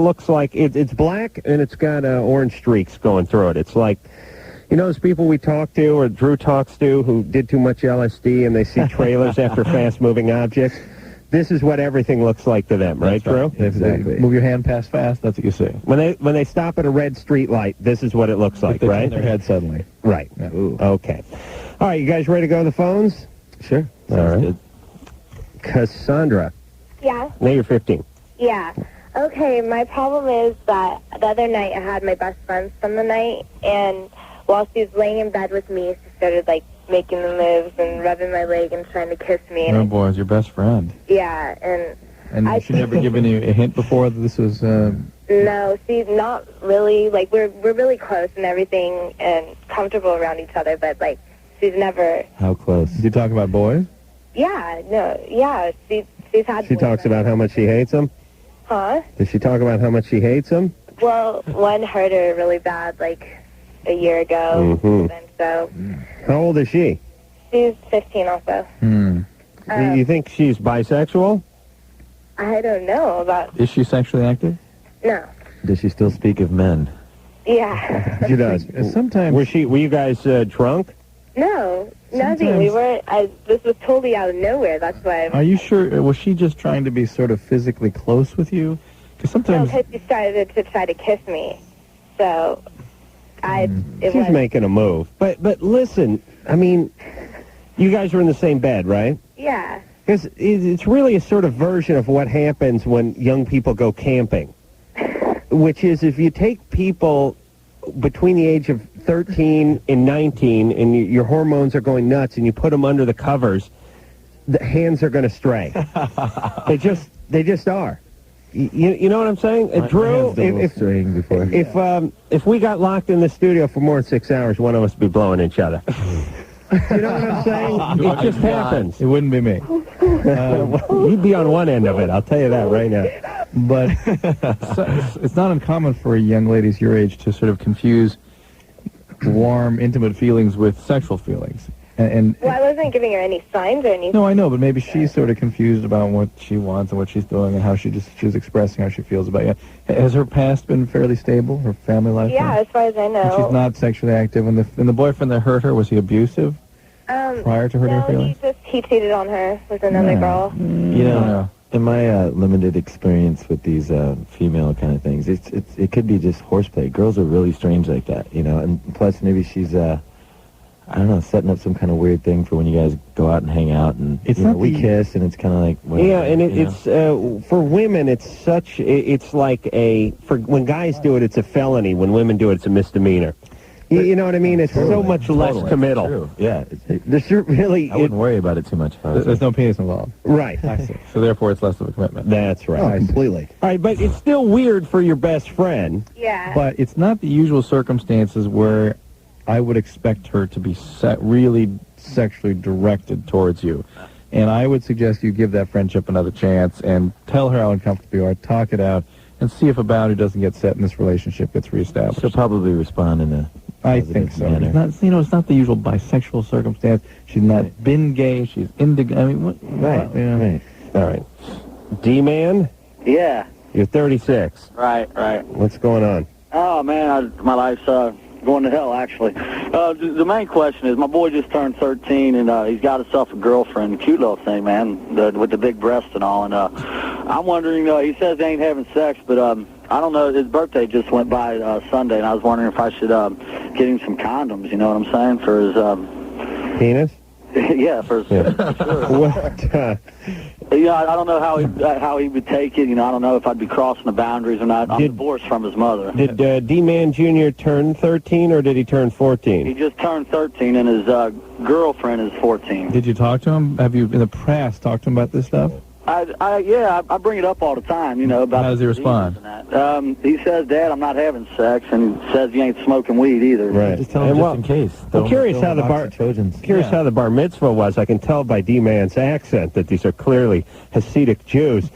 looks like it's black and it's got orange streaks going through it. It's like, you know, those people we talk to or Drew talks to who did too much LSD and they see trailers after fast-moving objects. This is what everything looks like to them, right, Drew? Exactly. Move your hand past fast, that's what you see. When they stop at a red street light, this is what it looks like, right? Turn their head suddenly. Right. Yeah. Okay. All right, you guys ready to go to the phones? Sure. All right. Good. Cassandra. Yeah. Now you're 15. Yeah. Okay, my problem is that the other night I had my best friend spend the night, and while she was laying in bed with me, she started, like, making the moves and rubbing my leg and trying to kiss me. And oh, boy, it's your best friend. Yeah, And she never given you a hint before that this was... No, she's not really, like, we're really close and everything and comfortable around each other, but, like, she's never... How close? Did you talk about boys? Yeah, no, yeah, she's had... She talks about how much she hates them? Huh? Does she talk about how much she hates them? Well, one hurt her really bad, like, a year ago, and so... How old is she? She's 15 also. You think she's bisexual? I don't know about... Is she sexually active? No. Does she still speak of men? Yeah. She does. Sometimes... Were you guys drunk? No, nothing. We weren't... this was totally out of nowhere, that's why... Are you sure? Was she just trying to be sort of physically close with you? Because sometimes... No, because she started to try to kiss me. So... She's making a move. But listen, I mean, you guys are in the same bed, right? Yeah. Because it's really a sort of version of what happens when young people go camping, which is if you take people between the age of 13 and 19 and your hormones are going nuts and you put them under the covers, the hands are going to stray. They just are. You know what I'm saying? Drew, if we got locked in the studio for more than 6 hours, one of us would be blowing each other. You know what I'm saying? It just happens. It wouldn't be me. You'd be on one end of it, I'll tell you that right now. But it's not uncommon for young ladies your age to sort of confuse warm, intimate feelings with sexual feelings. Well, I wasn't giving her any signs or anything. No, I know, but maybe she's sort of confused about what she wants and what she's doing and how she's expressing how she feels about you. Has her past been fairly stable, her family life? Yeah, as far as I know. And she's not sexually active. And the boyfriend that hurt her, was he abusive prior to hurting her feelings? No, he cheated on her with another girl. You know, in my limited experience with these female kind of things, it could be just horseplay. Girls are really strange like that, you know, and plus maybe she's... I don't know, setting up some kind of weird thing for when you guys go out and hang out, and we kiss, and it's kind of like... Well, yeah, and it's for women, it's like for when guys do it, it's a felony. When women do it, it's a misdemeanor. You know what I mean? It's so much less committal. True. Yeah. There's really... I wouldn't worry about it too much. There's no penis involved. Right. I see. So therefore, it's less of a commitment. That's right. Oh, completely. All right, but it's still weird for your best friend. Yeah. But it's not the usual circumstances where... I would expect her to be really sexually directed towards you. And I would suggest you give that friendship another chance and tell her how uncomfortable you are, talk it out, and see if a boundary doesn't get set and this relationship gets reestablished. She'll probably respond in a I think so. manner. It's not, it's not the usual bisexual circumstance. She's not been gay. She's into... I mean, what? Right. Right. All right. D-Man? Yeah. You're 36. Right. What's going on? Oh, man, my life's going to hell, actually. The main question is, my boy just turned 13, and he's got himself a girlfriend, cute little thing, man, with the big breasts and all. And I'm wondering, he says they ain't having sex, but I don't know, his birthday just went by Sunday, and I was wondering if I should get him some condoms, you know what I'm saying, for his... Penis? Yeah, for sure. What? Yeah, I don't know how he would take it. You know, I don't know if I'd be crossing the boundaries or not. I'm divorced from his mother. Did D-Man Jr. turn 13 or did he turn 14? He just turned 13 and his girlfriend is 14. Did you talk to him? Have you, in the past, talked to him about this stuff? I bring it up all the time, you know, about... How does he respond? He says, Dad, I'm not having sex, and he says he ain't smoking weed either. Right. Just tell him just in case. I'm curious how the bar mitzvah was. I can tell by D-Man's accent that these are clearly Hasidic Jews.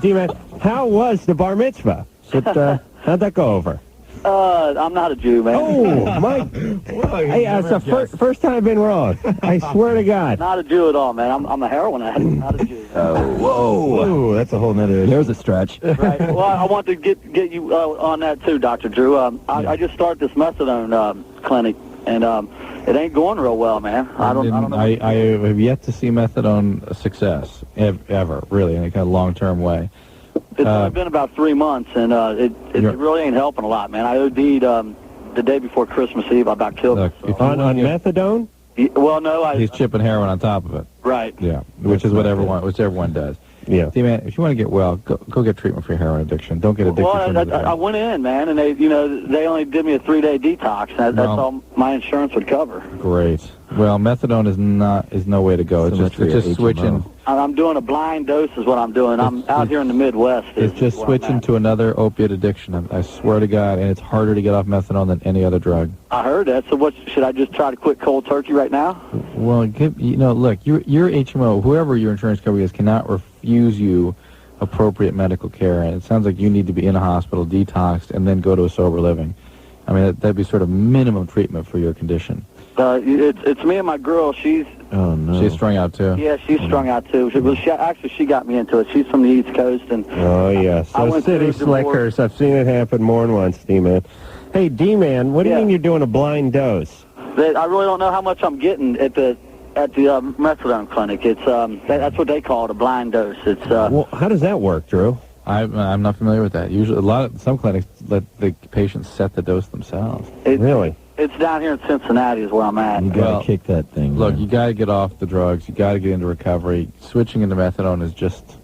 D-Man, how was the bar mitzvah? How'd that go over? I'm not a Jew, man. Oh, my. Hey, it's the first time I've been wrong. I swear to God. Not a Jew at all, man. I'm a heroin addict, not a Jew. Whoa, that's a whole nother issue. There's a stretch. Right. Well, I want to get you on that too, Dr. Drew. I just started this methadone clinic, and it ain't going real well, man. I don't know. I have yet to see methadone a success, ever, really, in a kind of long-term way. It's only been about 3 months, and it really ain't helping a lot, man. I OD'd the day before Christmas Eve. I about killed myself. On methadone? Well, no, he's chipping heroin on top of it. Right. Yeah, which is what everyone does. Yeah. See, man, if you want to get well, go get treatment for your heroin addiction. Don't get addicted to I went in, man, and they only did me a 3-day detox. That's all my insurance would cover. Great. Well, methadone is no way to go. It's just switching. I'm doing a blind dose is what I'm doing. I'm out here in the Midwest. It's just switching to another opiate addiction. I swear to God, and it's harder to get off methadone than any other drug. I heard that. So what, should I just try to quit cold turkey right now? Well, look, your HMO, whoever your insurance company is, cannot refuse you appropriate medical care, and it sounds like you need to be in a hospital, detoxed, and then go to a sober living. I mean, that'd be sort of minimum treatment for your condition. It's me and my girl. She's she's strung out too. Yeah, she's strung out too. She got me into it. She's from the East Coast, and yes, those city slickers. I've seen it happen more than once, D-Man. Hey, D-Man, what do you mean you're doing a blind dose? I really don't know how much I'm getting at the methadone clinic. It's that's what they call it, a blind dose. It's well, how does that work, Drew? I'm not familiar with that. Usually, some clinics let the patients set the dose themselves. Really? It's down here in Cincinnati is where I'm at. You gotta kick that thing. Look, man. you gotta get off the drugs. You gotta get into recovery. Switching into methadone is just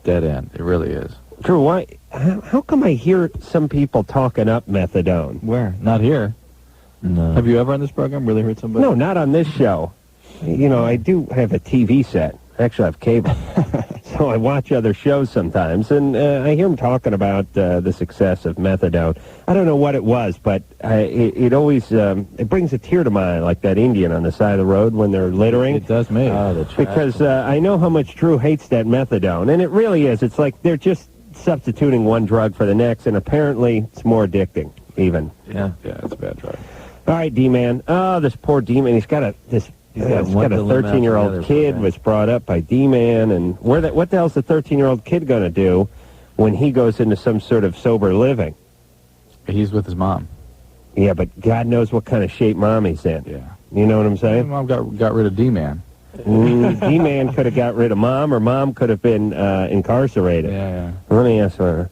dead end. It really is. Drew, why? How come I hear some people talking up methadone? Where? Not here. No. Have you ever on this program really heard somebody? No, not on this show. You know, I do have a TV set. Actually, I have cable. So I watch other shows sometimes, and I hear them talking about the success of methadone. I don't know what it was, but it always it brings a tear to my eye, like that Indian on the side of the road when they're littering. It does me. Because I know how much Drew hates that methadone, and it really is. It's like they're just substituting one drug for the next, and apparently it's more addicting, even. Yeah, it's a bad drug. All right, D-Man. Oh, this poor D-Man. He's got a 13-year-old kid was brought up by D-Man, and what the hell's the 13-year-old kid going to do when he goes into some sort of sober living? He's with his mom. Yeah, but God knows what kind of shape Mommy's in. Yeah. You know what I'm saying? Mom got rid of D-Man. D-Man could have got rid of Mom, or Mom could have been incarcerated. Yeah. Let me ask her.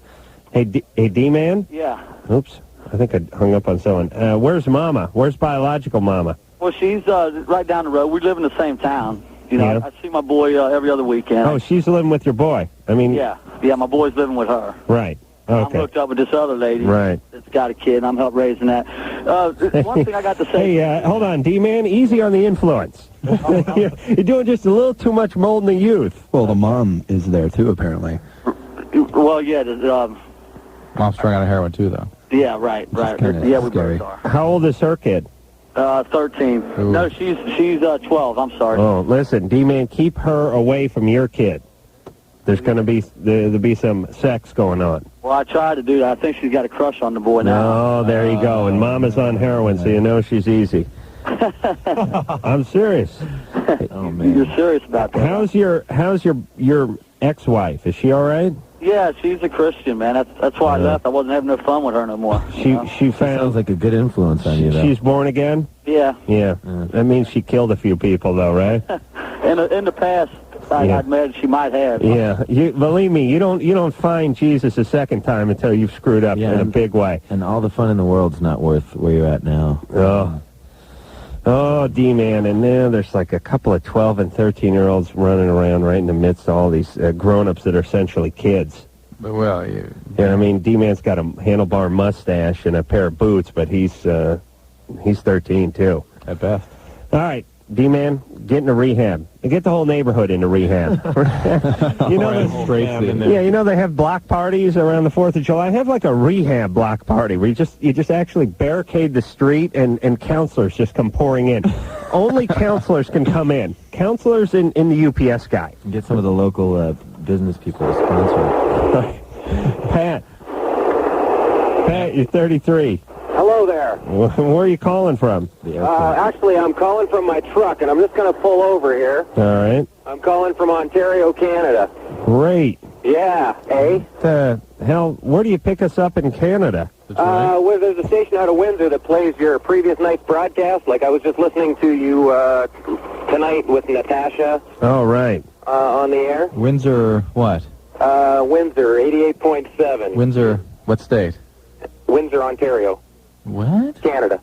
Hey, D-Man? Yeah. Oops. I think I hung up on someone. Where's Mama? Where's biological Mama? Well, she's right down the road. We live in the same town. You know, I see my boy every other weekend. Oh, she's living with your boy. I mean... Yeah, my boy's living with her. Right. Okay. I'm hooked up with this other lady. Right. That's got a kid, and I'm helping raising that. One thing I got to say... Hey, hold on, D-Man. Easy on the influence. You're doing just a little too much molding the youth. Well, the mom is there, too, apparently. Well, yeah. Mom's strung out of heroin, too, though. Yeah, right. Yeah, we both are. How old is her kid? 13. Ooh. No, she's 12. I'm sorry. Oh, listen, D-Man, keep her away from your kid. There's going to be there'll be some sex going on. Well, I tried to do that. I think she's got a crush on the boy now. Oh, there you go. And Mama's on heroin, so you know she's easy. I'm serious. Oh man, you're serious about that? How's your ex-wife? Is she all right? Yeah, she's a Christian, man. That's why I left. I wasn't having no fun with her no more. She sounds like a good influence on you, though. She's born again? Yeah. Yeah. That means she killed a few people, though, right? In the past, I admit she might have. Yeah. Believe me, you don't find Jesus a second time until you've screwed up in a big way. And all the fun in the world's not worth where you're at now. Oh, D-Man, and now there's like a couple of 12 and 13-year-olds running around right in the midst of all these grown-ups that are essentially kids. But, well, I mean, D-Man's got a handlebar mustache and a pair of boots, but he's 13, too. At best. All right, D-Man, get into rehab. And get the whole neighborhood into rehab. You know they have block parties around the 4th of July. Have like a rehab block party where you just actually barricade the street and counselors just come pouring in. Only counselors can come in. Counselors in the UPS guy. Get some of the local business people to sponsor it. Pat. Pat, you're 33. Hello there. Where are you calling from? Actually, I'm calling from my truck, and I'm just going to pull over here. All right. I'm calling from Ontario, Canada. Great. Yeah, eh? Hell, where do you pick us up in Canada? Well, there's a station out of Windsor that plays your previous night's broadcast. Like, I was just listening to you tonight with Natasha. Oh, right. On the air. Windsor what? Windsor, 88.7. Windsor, what state? Windsor, Ontario. What? Canada.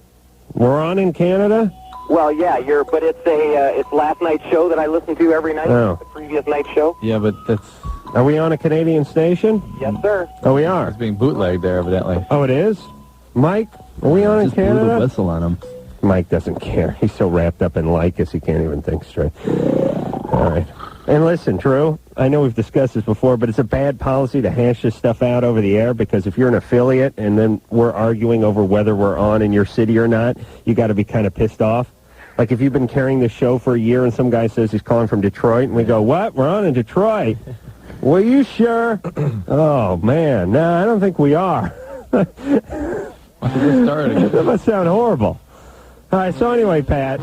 We're on in Canada? Well, yeah, but it's last night's show that I listen to every night. Oh. The previous night's show. Yeah, but that's... Are we on a Canadian station? Yes, sir. Oh, we are. It's being bootlegged there, evidently. Oh, it is? Mike, are we on in Just blew the Canada? whistle on him. Mike doesn't care. He's so wrapped up in Lycus he can't even think straight. All right. And listen, Drew, I know we've discussed this before, but it's a bad policy to hash this stuff out over the air, because if you're an affiliate and then we're arguing over whether we're on in your city or not, you got to be kind of pissed off. Like if you've been carrying this show for a year and some guy says he's calling from Detroit, and we go, what? We're on in Detroit. Well, you sure? Oh, man. No, I don't think we are. Why don't you get started? That must sound horrible. All right, so anyway, Pat,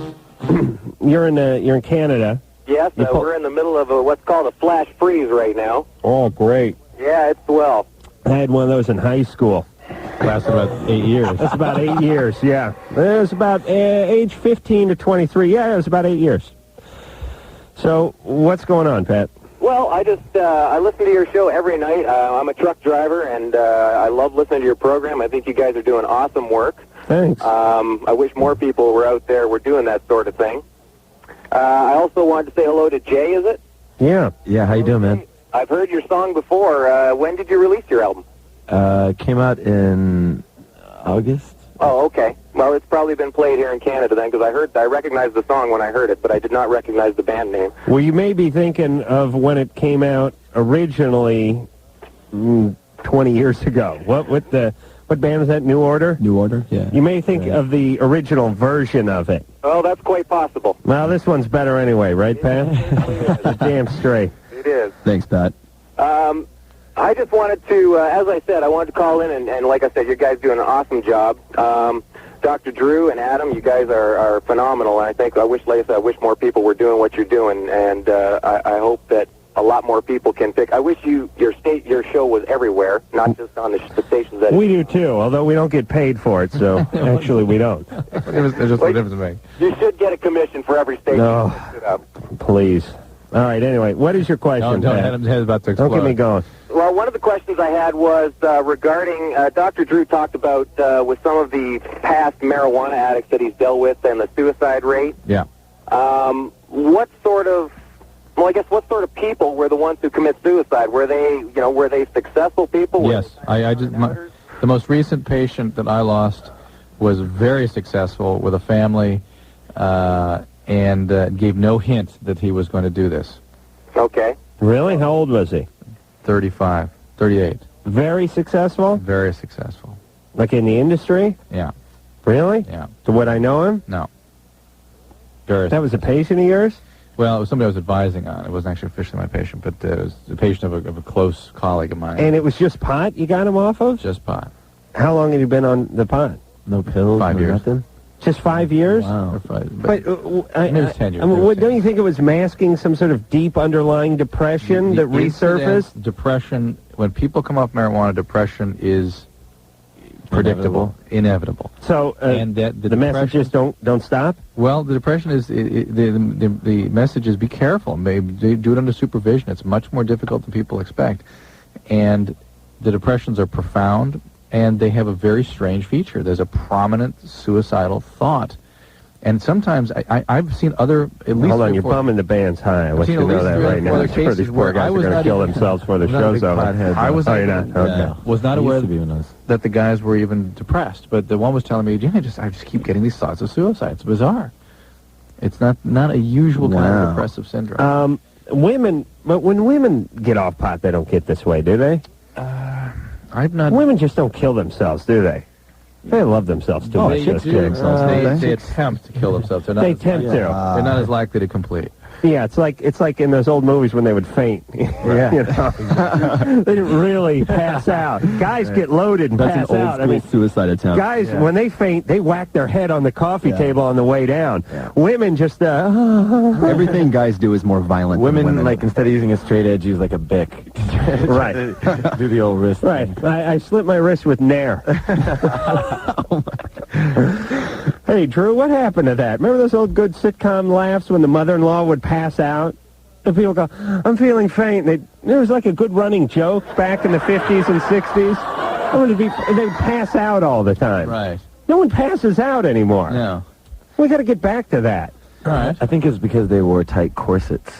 you're in Canada. Yes, we're in the middle of what's called a flash freeze right now. Oh, great. Yeah, it's swell. I had one of those in high school. Lasted about 8 years. That's about 8 years, yeah. It was about age 15 to 23. Yeah, it was about 8 years. So what's going on, Pat? Well, I listen to your show every night. I'm a truck driver, and I love listening to your program. I think you guys are doing awesome work. Thanks. I wish more people were out there were doing that sort of thing. I also wanted to say hello to Jay, is it? Yeah. Yeah, how you doing, man? I've heard your song before. When did you release your album? Came out in August. Oh, okay. Well, it's probably been played here in Canada then, because I recognized the song when I heard it, but I did not recognize the band name. Well, you may be thinking of when it came out originally 20 years ago. What band is that? New Order? New Order? Yeah. You may think of the original version of it. Oh, that's quite possible. Well, this one's better anyway, right, Pat? It's damn straight. It is. Thanks, Pat. I just wanted to, as I said, I wanted to call in, and like I said, you guys do an awesome job. Dr. Drew and Adam, you guys are phenomenal, and I wish more people were doing what you're doing, and I hope that a lot more people can pick. I wish your show was everywhere, not just on the stations that... We do too, although we don't get paid for it, so actually we don't. There's just a difference to make. You should get a commission for every station. No, please. All right, anyway, what is your question, Don't Pat? Adam's head about to explode. Don't get me going. Well, one of the questions I had was regarding, Dr. Drew talked about with some of the past marijuana addicts that he's dealt with and the suicide rate. Yeah. What sort of people were the ones who commit suicide? Were they successful people? Yes. The most recent patient that I lost was very successful with a family and gave no hint that he was going to do this. Okay. Really? How old was he? 35, 38. Very successful? Very successful. Like in the industry? Yeah. Really? Yeah. So would I know him? No. Very That was a patient of yours? Well, it was somebody I was advising on. It wasn't actually officially my patient, but it was a patient of a close colleague of mine. And it was just pot you got him off of? Just pot. How long had you been on the pot? No pills, 5 no years. nothing? Just 5 years? Wow. Or 5, But maybe it was 10 years. I mean, Maybe it was 10 don't you think it was masking some sort of deep underlying depression that resurfaced? Depression, when people come off marijuana, depression is predictable, inevitable. So and that the messages don't stop? Well, the depression is, the message is be careful. Maybe do it under supervision. It's much more difficult than people expect. And the depressions are profound, and they have a very strange feature. There's a prominent suicidal thought. And sometimes I've seen other, at least... Hold on, you're bumming the band's high. I want you to know that right now. I'm sure these poor guys are going to kill themselves before the show's over. I was you're not? Okay. Was not aware that the guys were even depressed. But the one was telling me, I just keep getting these thoughts of suicide. It's bizarre. It's not a usual kind of depressive syndrome. But when women get off pot, they don't get this way, do they? Women just don't kill themselves, do they? They love themselves too much. They attempt to kill themselves. They're not they as attempt to. They're not as likely to complete. Yeah, it's like in those old movies when they would faint. Yeah. You know? They didn't really pass out. Guys get loaded and pass out. That's an old school suicide attempt. Guys, when they faint, they whack their head on the coffee table on the way down. Yeah. Women just Everything guys do is more violent than Women, like, instead of using a straight edge, use like a bic. Right. Do the old wrist Right. thing. I slit my wrist with Nair. Hey, Drew, what happened to that? Remember those old good sitcom laughs when the mother-in-law would pass out? And people go, I'm feeling faint. There was like a good running joke back in the 50s and 60s. They'd pass out all the time. Right. No one passes out anymore. No. We got to get back to that. All right. I think it's because they wore tight corsets.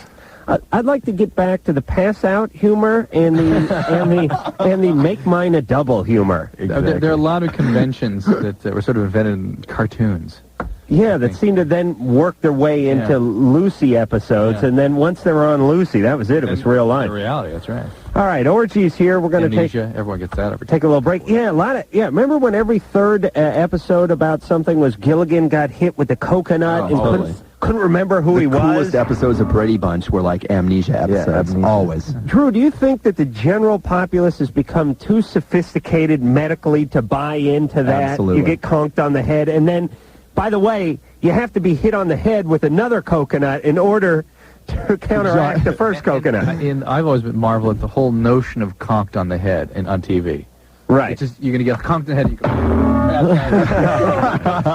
I'd like to get back to the pass-out humor and the make mine a double humor. There are a lot of conventions that were sort of invented in cartoons. Yeah, that seemed to then work their way into Lucy episodes, and then once they were on Lucy, that was it. It was real life. The reality, that's right. All right, Orgy's here. We're going to Amnesia, everyone gets that every time. take a little break. Yeah, remember when every third episode about something was Gilligan got hit with the coconut and totally. couldn't remember who he The was? coolest episodes of Brady Bunch were like amnesia episodes, amnesia. always. Drew, do you think that the general populace has become too sophisticated medically to buy into that? Absolutely. You get conked on the head, and then, by the way, you have to be hit on the head with another coconut in order to counteract the first coconut. I've always been marveled at the whole notion of conked on the head on TV. Right. It's just, you're going to get conked on the head, you go,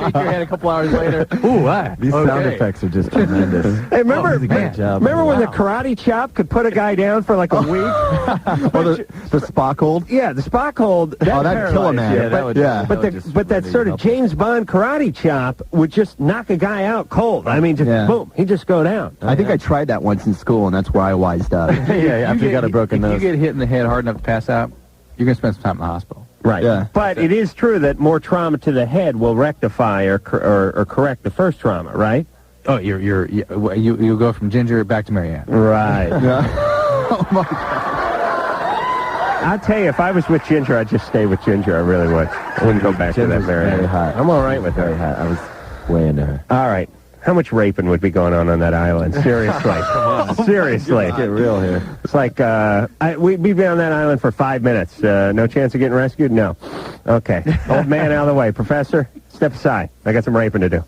shake your head a couple hours later. Ooh, These sound effects are just tremendous. Hey, remember, He's a great job. remember when the karate chop could put a guy down for like a week? The Spock hold? Yeah, the Spock hold. that'd kill a man. Yeah, But that sort of James Bond karate chop would just knock a guy out cold. I mean, just boom, he'd just go down. I think I tried that once in school, and that's where I wised up. After you got a broken If nose. you get hit in the head hard enough to pass out, you're going to spend some time in the hospital. Right. Yeah. But it is true that more trauma to the head will rectify or correct the first trauma, right? Oh, you go from Ginger back to Marianne. Right. Oh, my God. I'll tell you, if I was with Ginger, I'd just stay with Ginger. I really would. I wouldn't go back to that Ginger's Marianne. very hot. I'm all right with Very her. hot. I was way into her. All right. How much raping would be going on that island? Seriously. Seriously. Let's get real here. It's like, we'd be on that island for 5 minutes. No chance of getting rescued? No. Okay. Old man out of the way. Professor, step aside. I got some raping to do.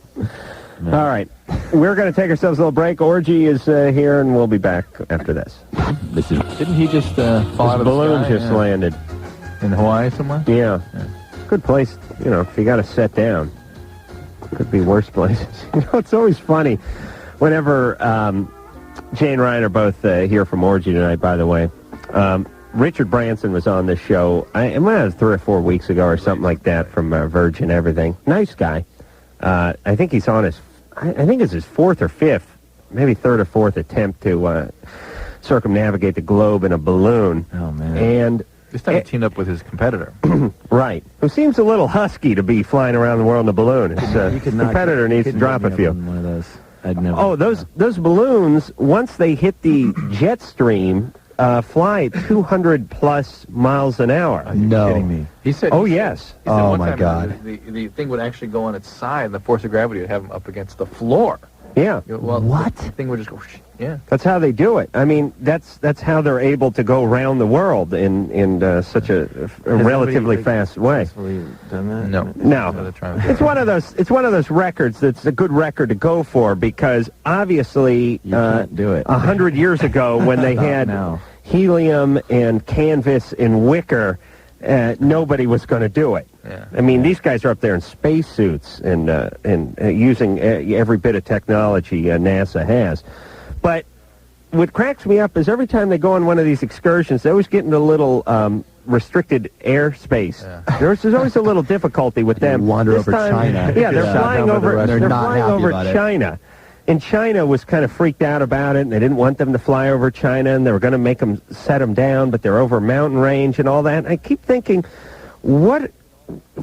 No. All right. We're going to take ourselves a little break. Orgy is here, and we'll be back after this. Didn't he just fall out of the balloon sky? just landed. In Hawaii somewhere? Yeah. Good place, if you got to set down. Could be worse places. It's always funny whenever Jay and Ryan are both here from Orgy tonight, by the way. Richard Branson was on this show, it might have 3 or 4 weeks ago or something like that, from Virgin Everything. Nice guy. I think he's on I think it's his 4th or 5th, maybe 3rd or 4th attempt to circumnavigate the globe in a balloon. Oh, man. And This time he teamed up with his competitor. right. Who seems a little husky to be flying around the world in a balloon. His competitor needs to drop a few. One of those. I'd never. Oh, those balloons, once they hit the jet stream, fly at 200 plus miles an hour. Are you kidding me? He said. Oh, yes. He said Oh, one my time God. The thing would actually go on its side, and the force of gravity would have him up against the floor. Yeah. Well, What? The thing would just go. Yeah. That's how they do it. I mean, that's how they're able to go around the world in such a relatively fast way. Done that? No. No. It's one of those records that's a good record to go for, because obviously You can't do it. 100 years ago when they had now. helium and canvas and wicker, nobody was going to do it. Yeah. I mean, these guys are up there in spacesuits and using every bit of technology NASA has. But what cracks me up is every time they go on one of these excursions, they always get into a little restricted airspace. Yeah. There's always a little difficulty with them. Wander This over time, China. Yeah, they're flying over. They're not flying happy over about it. China. And China was kind of freaked out about it, and they didn't want them to fly over China, and they were going to make them set them down, but they're over a mountain range and all that. And I keep thinking,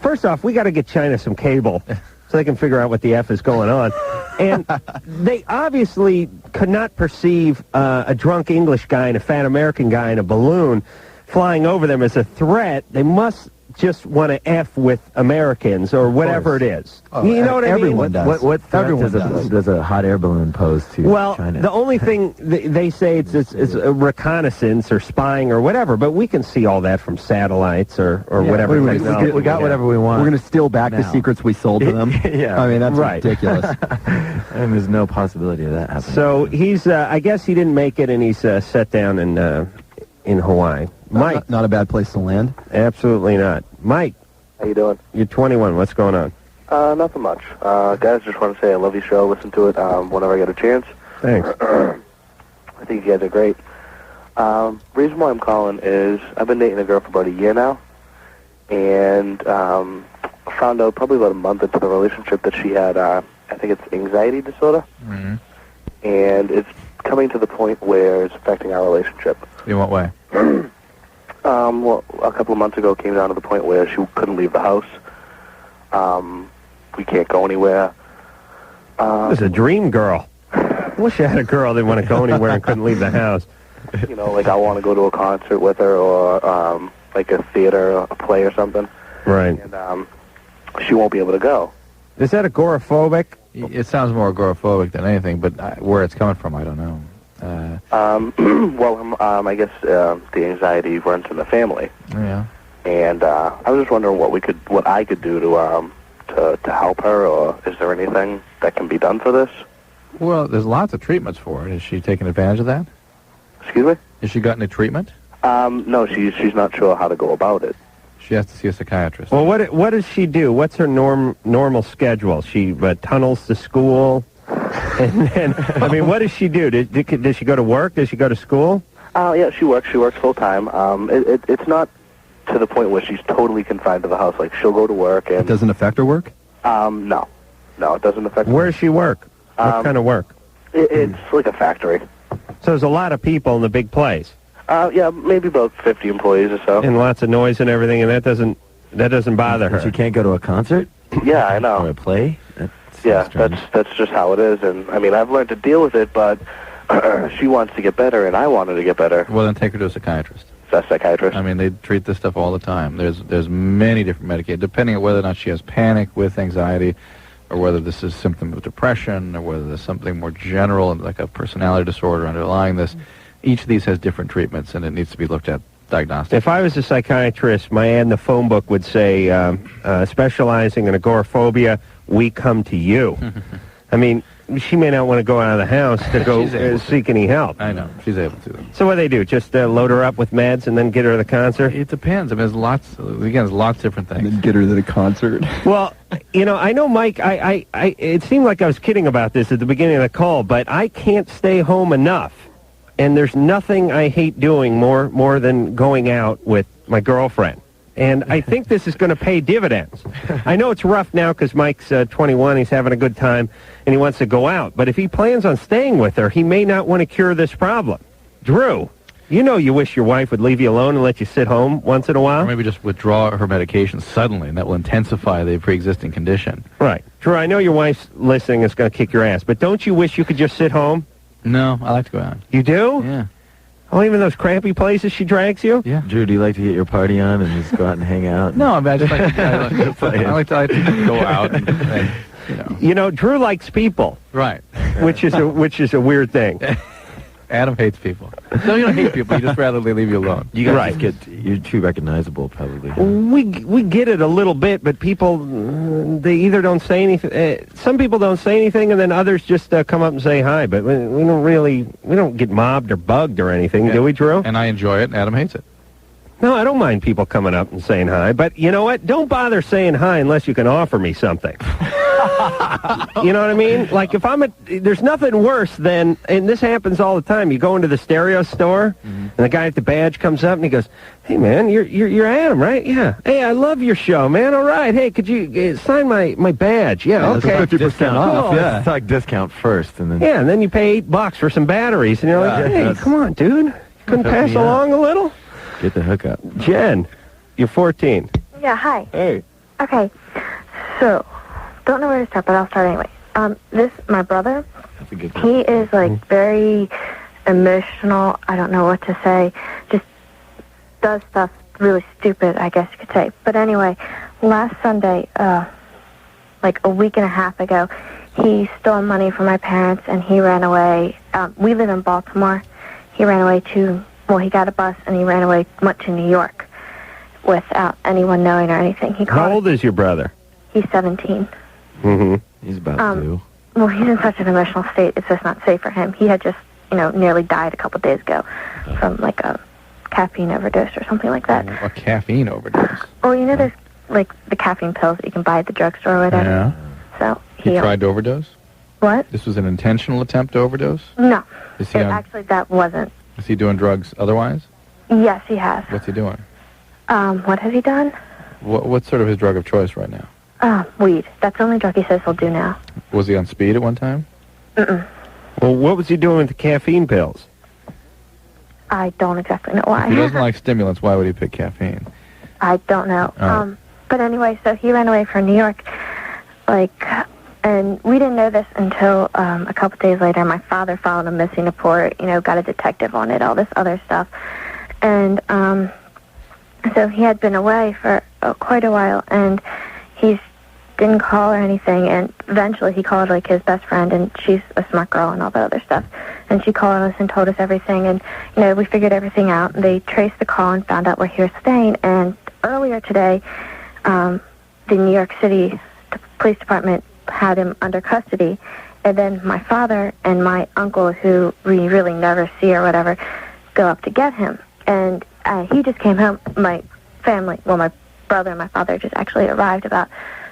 first off, we got to get China some cable so they can figure out what the F is going on. And they obviously could not perceive a drunk English guy and a fat American guy in a balloon flying over them as a threat. They must just want to F with Americans or whatever it is. You know what I mean? Everyone does. What threat Everyone does a hot air balloon pose to Well, China? the only thing they say it's a reconnaissance or spying or whatever, but we can see all that from satellites or whatever. We got whatever we want. We're going to steal back the Now. secrets we sold to them. Yeah. I mean, that's Right. ridiculous. And there's no possibility of that happening. So he's, I guess he didn't make it, and he's set down in Hawaii. Mike, Not a bad place to land. absolutely not. Mike, How you doing? you're 21. What's going on? Nothing much. Guys, just want to say I love your show. Listen to it whenever I get a chance. Thanks. I think you guys are great. Reason why I'm calling is I've been dating a girl for about a year now, and found out probably about a month into the relationship that she had, I think it's anxiety disorder, and it's coming to the point where it's affecting our relationship. In what way? Well, a couple of months ago, it came down to the point where she couldn't leave the house. We can't go anywhere. This is a dream girl. I wish I had a girl that wanted to go anywhere and couldn't leave the house. You know, like I want to go to a concert with her or like a theater, a play or something. Right. And she won't be able to go. Is that agoraphobic? It sounds more agoraphobic than anything, but where it's coming from, I don't know. Well, I guess the anxiety runs in the family. Yeah. And I was just wondering what I could do to help her, or is there anything that can be done for this? Well, there's lots of treatments for it. Is she taking advantage of that? Excuse me? Has she gotten any treatment? No, she's not sure how to go about it. She has to see a psychiatrist. Well, what does she do? What's her normal schedule? She tunnels to school, and then I mean, what does she do? Does she go to work? Does she go to school? Yeah, she works. She works full time. It's not to the point where she's totally confined to the house. Like she'll go to work and It doesn't affect her work? no, it doesn't affect. Where does she work? What kind of work? It's like a factory. So there's a lot of people in the big place, Yeah, maybe about 50 employees or so. and lots of noise and everything, and that doesn't bother her. She can't go to a concert Yeah, I or know. a play? That seems Yeah, strange. that's just how it is. And I mean, I've learned to deal with it, but she wants to get better, and I want her to get better. Well, then take her to a psychiatrist. That's psychiatrist. I mean, they treat this stuff all the time. There's many different medications, depending on whether or not she has panic with anxiety, or whether this is a symptom of depression, or whether there's something more general, like a personality disorder underlying this. Each of these has different treatments, and it needs to be looked at diagnostically. If I was a psychiatrist, my ad in the phone book would say, specializing in agoraphobia, we come to you. I mean, she may not want to go out of the house to go She's able to. seek any help. I know, she's able to. So what do they do? Just load her up with meds and then get her to the concert? It depends. I mean, there's lots of different And things. then get her to the concert. Well, you know, I know, Mike, it seemed like I was kidding about this at the beginning of the call, but I can't stay home enough. And there's nothing I hate doing more than going out with my girlfriend. And I think this is going to pay dividends. I know it's rough now because Mike's 21, he's having a good time, and he wants to go out. But if he plans on staying with her, he may not want to cure this problem. Drew, you know you wish your wife would leave you alone and let you sit home once in a Or while? maybe just withdraw her medication suddenly, and that will intensify the pre-existing condition. Right. Drew, I know your wife's listening is going to kick your ass, but don't you wish you could just sit home? No, I like to go out. You do? Yeah. Oh, even those crappy places she drags you? Yeah. Drew, do you like to get your party on and just go out and hang out? No, I mean, I just like I like to go out and You know, Drew likes people, Right. which is a weird thing. Adam hates people. No, you don't hate people. You just rather they leave you alone. You guys Right. just you're too recognizable, probably. We get it a little bit, but people, they either don't say anything. Some people don't say anything, and then others just come up and say hi. But we don't get mobbed or bugged or anything, do we, Drew? And I enjoy it, and Adam hates it. No, I don't mind people coming up and saying hi. But you know what? Don't bother saying hi unless you can offer me something. You know what I mean? Like if there's nothing worse than, and this happens all the time. You go into the stereo store, and the guy at the badge comes up and he goes, "Hey man, you're Adam, right? Yeah. Hey, I love your show, man. All right. Hey, could you sign my badge? Yeah. That's Okay. 50% off, Cool. yeah. Let's talk discount first, and then Yeah, and then you pay $8 for some batteries, and you're like, "Hey, that's- come on, dude. Couldn't Hook pass me up. along a little?" get the hookup. Jen, you're 14. Yeah, hi. Hey. Okay, so, don't know where to start, but I'll start anyway. My brother, That's a good he is, like, very emotional. I don't know what to say. Just does stuff really stupid, I guess you could say. But anyway, last Sunday, like a week and a half ago, he stole money from my parents, and he ran away. We live in Baltimore. He ran away he got a bus, and he ran away, went to New York without anyone knowing or anything. How old is your brother? He's 17. Mm-hmm. He's about to. Well, he's in such an emotional state, it's just not safe for him. He had just, nearly died a couple days ago from, like, a caffeine overdose or something like that. A caffeine overdose? Well, there's, like, the caffeine pills that you can buy at the drugstore or whatever. Yeah. So He tried to overdose? What? This was an intentional attempt to overdose? No. Actually, that wasn't. Is he doing drugs otherwise? Yes, he has. What's he doing? What has he done? What's sort of his drug of choice right now? Weed. That's the only drug he says he'll do now. Was he on speed at one time? Mm-mm. Well, what was he doing with the caffeine pills? I don't exactly know why. If he doesn't like stimulants, why would he pick caffeine? I don't know. Right. But anyway, so he ran away from New York, and we didn't know this until a couple days later. My father filed a missing report, got a detective on it, all this other stuff. And so he had been away for quite a while, and he didn't call or anything, and eventually he called, like, his best friend, and she's a smart girl and all that other stuff. And she called us and told us everything, and, we figured everything out. They traced the call and found out where he was staying, and earlier today, the New York City Police Department had him under custody, and then my father and my uncle, who we really never see or whatever, go up to get him. And he just came home. My family, my brother and my father just actually arrived about,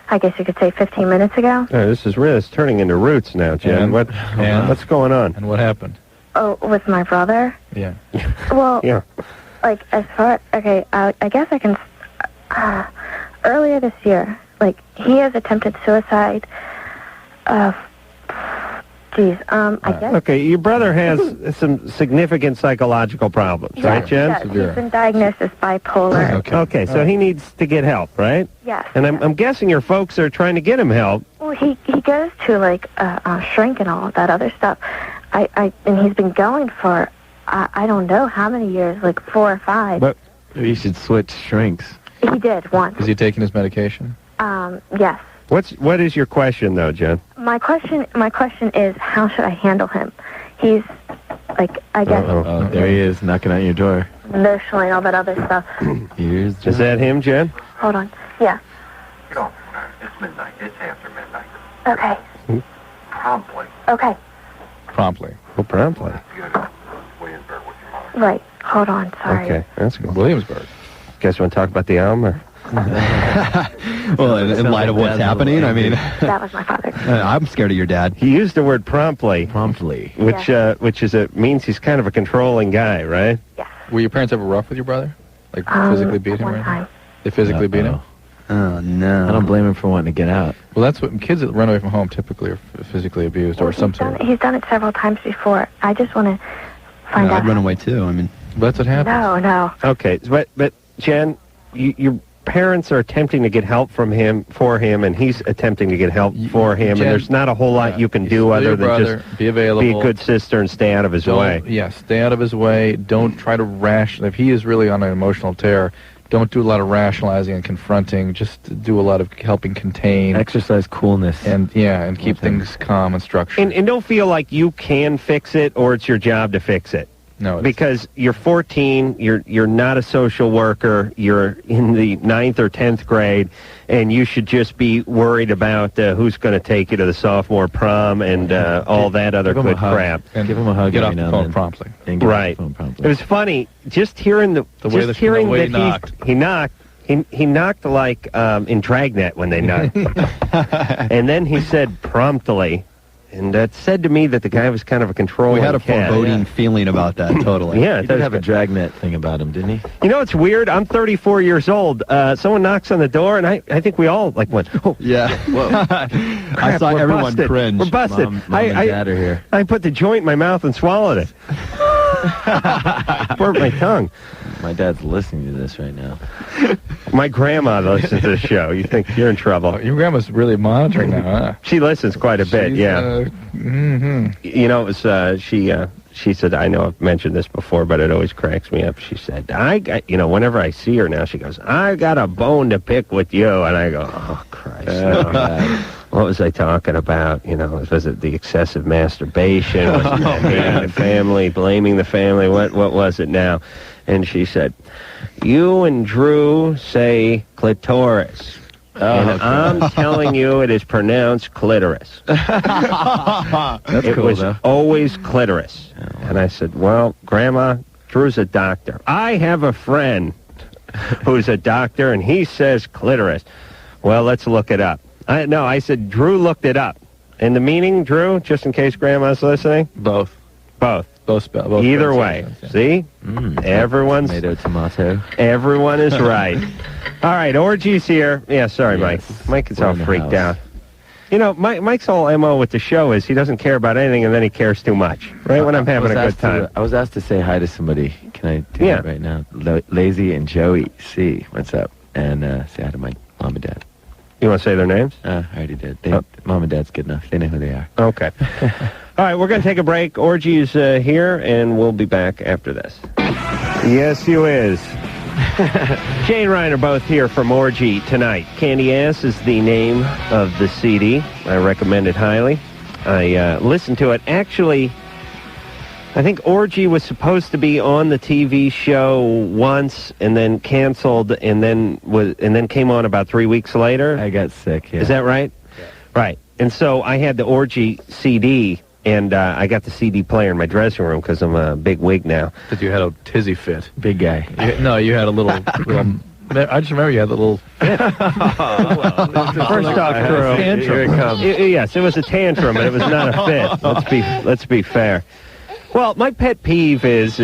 I guess you could say, 15 minutes ago. This is really turning into Roots now, Jen. What's going on? And what happened? Oh, with my brother? Yeah. Well, yeah. Like, as far... Okay, I guess I can... earlier this year, he has attempted suicide. I guess... Okay, your brother has some significant psychological problems, right, Jen? Yes, he's been diagnosed as bipolar. Okay, so he needs to get help, right? Yes. And I'm guessing your folks are trying to get him help. Well, he goes to, a shrink and all of that other stuff. And he's been going for, I don't know how many years, 4 or 5. But you should switch shrinks. He did once. Is he taking his medication? Yes. What is your question, though, Jen? My question is, how should I handle him? He's, I guess... Oh, there he is, knocking on your door. Emotionally and all that other stuff. Is that him, Jen? Hold on. Yeah. It's midnight. It's after midnight. Okay. Promptly. Okay. Promptly. Oh, promptly. You go to Williamsburg with your mother. Right. Hold on. Sorry. Okay, that's good. Williamsburg. You guys want to talk about the album, or? Well, in light of what's happening, I mean... That was my father. I'm scared of your dad. He used the word promptly. Promptly. Which means he's kind of a controlling guy, right? Yes. Were your parents ever rough with your brother? Physically beat him? One time. They physically beat him? Oh, no. I don't blame him for wanting to get out. Well, that's what kids that run away from home typically are physically abused or some sort of... He's done it several times before. I just want to find out. I'd run away too. I mean, that's what happens. No. Okay, but Jen, your parents are attempting to get help for him, and he's attempting to get help for him, Jen, and there's not a whole lot you can do other than just be available, be a good sister and stay out of his way. Yes, stay out of his way. Don't try to if he is really on an emotional tear, don't do a lot of rationalizing and confronting. Just do a lot of helping contain. Exercise coolness. And keep things calm and structured. And don't feel like you can fix it or it's your job to fix it. No, because you're 14, you're not a social worker, you're in the 9th or 10th grade, and you should just be worried about who's going to take you to the sophomore prom and all that other good crap. And give him a hug. Get off the phone promptly. Right. It was funny just hearing the way that he knocked. He knocked like in Dragnet when they knocked, and then he said promptly. And that said to me that the guy was kind of a controlling We had a foreboding feeling about that, totally. Yeah. He did have a Dragnet thing about him, didn't he? You know, it's weird. I'm 34 years old. Someone knocks on the door, and I think we all, went, oh. Yeah. Whoa. Crap, I saw everyone busted. cringe. We're busted. Mom and Dad are here. I put the joint in my mouth and swallowed it. Burnt my tongue. My dad's listening to this right now. My grandma listens to the show. You think you're in trouble. Your grandma's really monitoring now, huh? She listens quite a bit, yeah. Mm-hmm. You know, it was, she she said, I know I've mentioned this before, but it always cracks me up. She said, whenever I see her now, she goes, I got a bone to pick with you. And I go, oh, Christ. What was I talking about? Was it the excessive masturbation? Was it hating the family, blaming the family? What was it now? And she said, you and Drew say clitoris. And I'm telling you, it is pronounced clitoris. That's cool, was though. always clitoris. And I said, well, Grandma, Drew's a doctor. I have a friend who's a doctor, and he says clitoris. Well, let's look it up. I said, Drew looked it up. And the meaning, Drew, just in case Grandma's listening? Both. Both. Both Either way. Yeah. See? Everyone's... Tomato. Everyone is right. All right, Orgy's here. Yeah, sorry, Mike. Mike is all freaked out. Mike's whole MO with the show is he doesn't care about anything, and then he cares too much. Right when I'm having a good time. I was asked to say hi to somebody. Can I do that right now? Lazy and Joey C. What's up? And say hi to my mom and dad. You want to say their names? I already did. Mom and dad's good enough. They know who they are. Okay. All right, we're going to take a break. Orgy is here, and we'll be back after this. Yes, you is. Jay and Ryan are both here from Orgy tonight. Candy Ass is the name of the CD. I recommend it highly. I listened to it. Actually, I think Orgy was supposed to be on the TV show once and then canceled and then came on about 3 weeks later. I got sick, yeah. Is that right? Yeah. Right. And so I had the Orgy CD, and I got the CD player in my dressing room because I'm a big wig now. But you had a tizzy fit. Big guy. You had a little... I just remember you had the little fit. First off, Drew, tantrum. Here it comes. Yes, it was a tantrum, but it was not a fit. Let's be fair. Well, my pet peeve is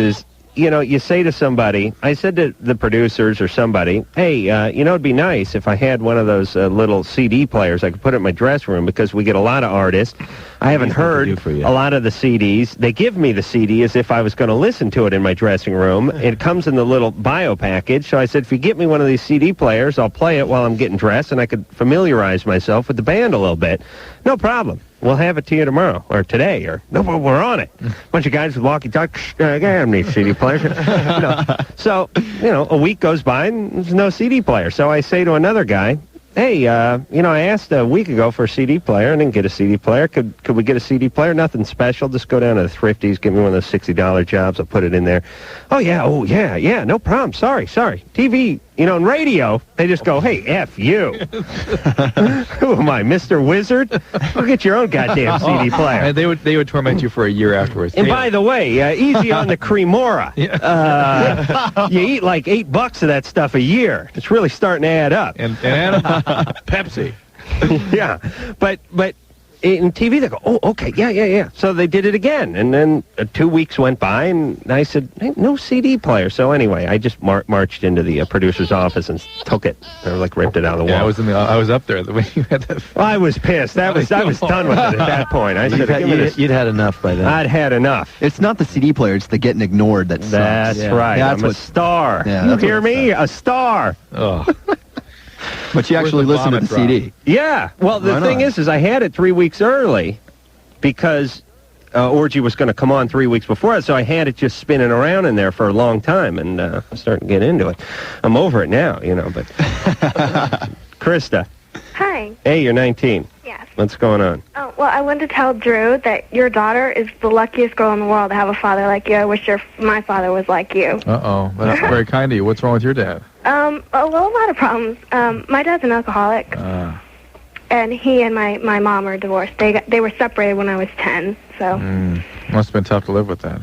you say to somebody, I said to the producers or somebody, hey, it'd be nice if I had one of those little CD players. I could put it in my dressing room because we get a lot of artists. I haven't heard a lot of the CDs. They give me the CD as if I was going to listen to it in my dressing room. It comes in the little bio package. So I said, if you get me one of these CD players, I'll play it while I'm getting dressed, and I could familiarize myself with the band a little bit. No problem. We'll have it to you tomorrow, or today, or no, we're on it. Bunch of guys with walkie-talkies, I have any CD players. So, a week goes by, and there's no CD player. So I say to another guy, hey, I asked a week ago for a CD player. I didn't get a CD player. Could we get a CD player? Nothing special. Just go down to the Thrifties, give me one of those $60 jobs. I'll put it in there. Oh, yeah, no problem. Sorry. TV, and radio, they just go, hey, F you. Who am I, Mr. Wizard? Go get your own goddamn CD player. And they would torment you for a year afterwards. And by the way, easy on the Cremora. You eat like $8 of that stuff a year. It's really starting to add up. And Pepsi. Yeah, but in TV, they go, oh, okay, yeah. So they did it again, and then 2 weeks went by, and I said, hey, no CD player. So anyway, I just marched into the producer's office and took it. I ripped it out of the wall. Yeah, I was up there when you had that. Well, I was pissed. I was done with it at that point. I said, you'd had enough by then. I'd had enough. It's not the CD player; it's the getting ignored that sucks. That's right. That's I'm a star. Yeah, you hear me? A star. Oh. But you actually listened to the CD. Yeah. Well, the thing is I had it 3 weeks early because Orgy was going to come on 3 weeks before it, so I had it just spinning around in there for a long time, and I'm starting to get into it. I'm over it now, but... Krista. Hi. Hey, you're 19. Yes. What's going on? Oh, well, I wanted to tell Drew that your daughter is the luckiest girl in the world to have a father like you. I wish my father was like you. Uh-oh. That's very kind of you. What's wrong with your dad? A lot of problems. My dad's an alcoholic, and he and my mom are divorced. They were separated when I was 10, so... Must have been tough to live with that.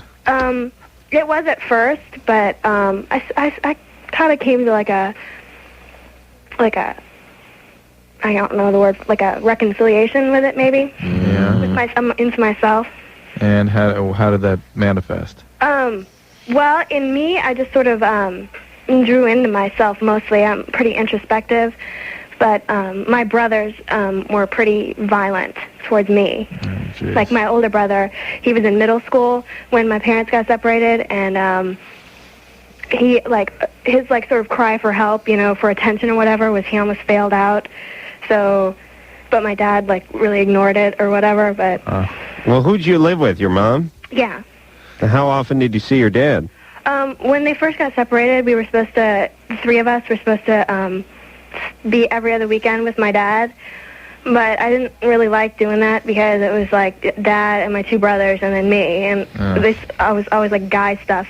It was at first, but I kind of came to like a I don't know the word, like a reconciliation with it, maybe. Yeah. Into myself. And how did that manifest? Well, in me, I just sort of drew into myself mostly. I'm pretty introspective, but my brothers were pretty violent towards me. Oh, like my older brother, he was in middle school when my parents got separated, and he his sort of cry for help, for attention or whatever, was he almost failed out. So, but my dad really ignored it or whatever. But well, who'd you live with? Your mom? Yeah. How often did you see your dad? When they first got separated, the three of us were supposed to be every other weekend with my dad. But I didn't really like doing that because it was like Dad and my two brothers and then me, and I was always like guy stuff.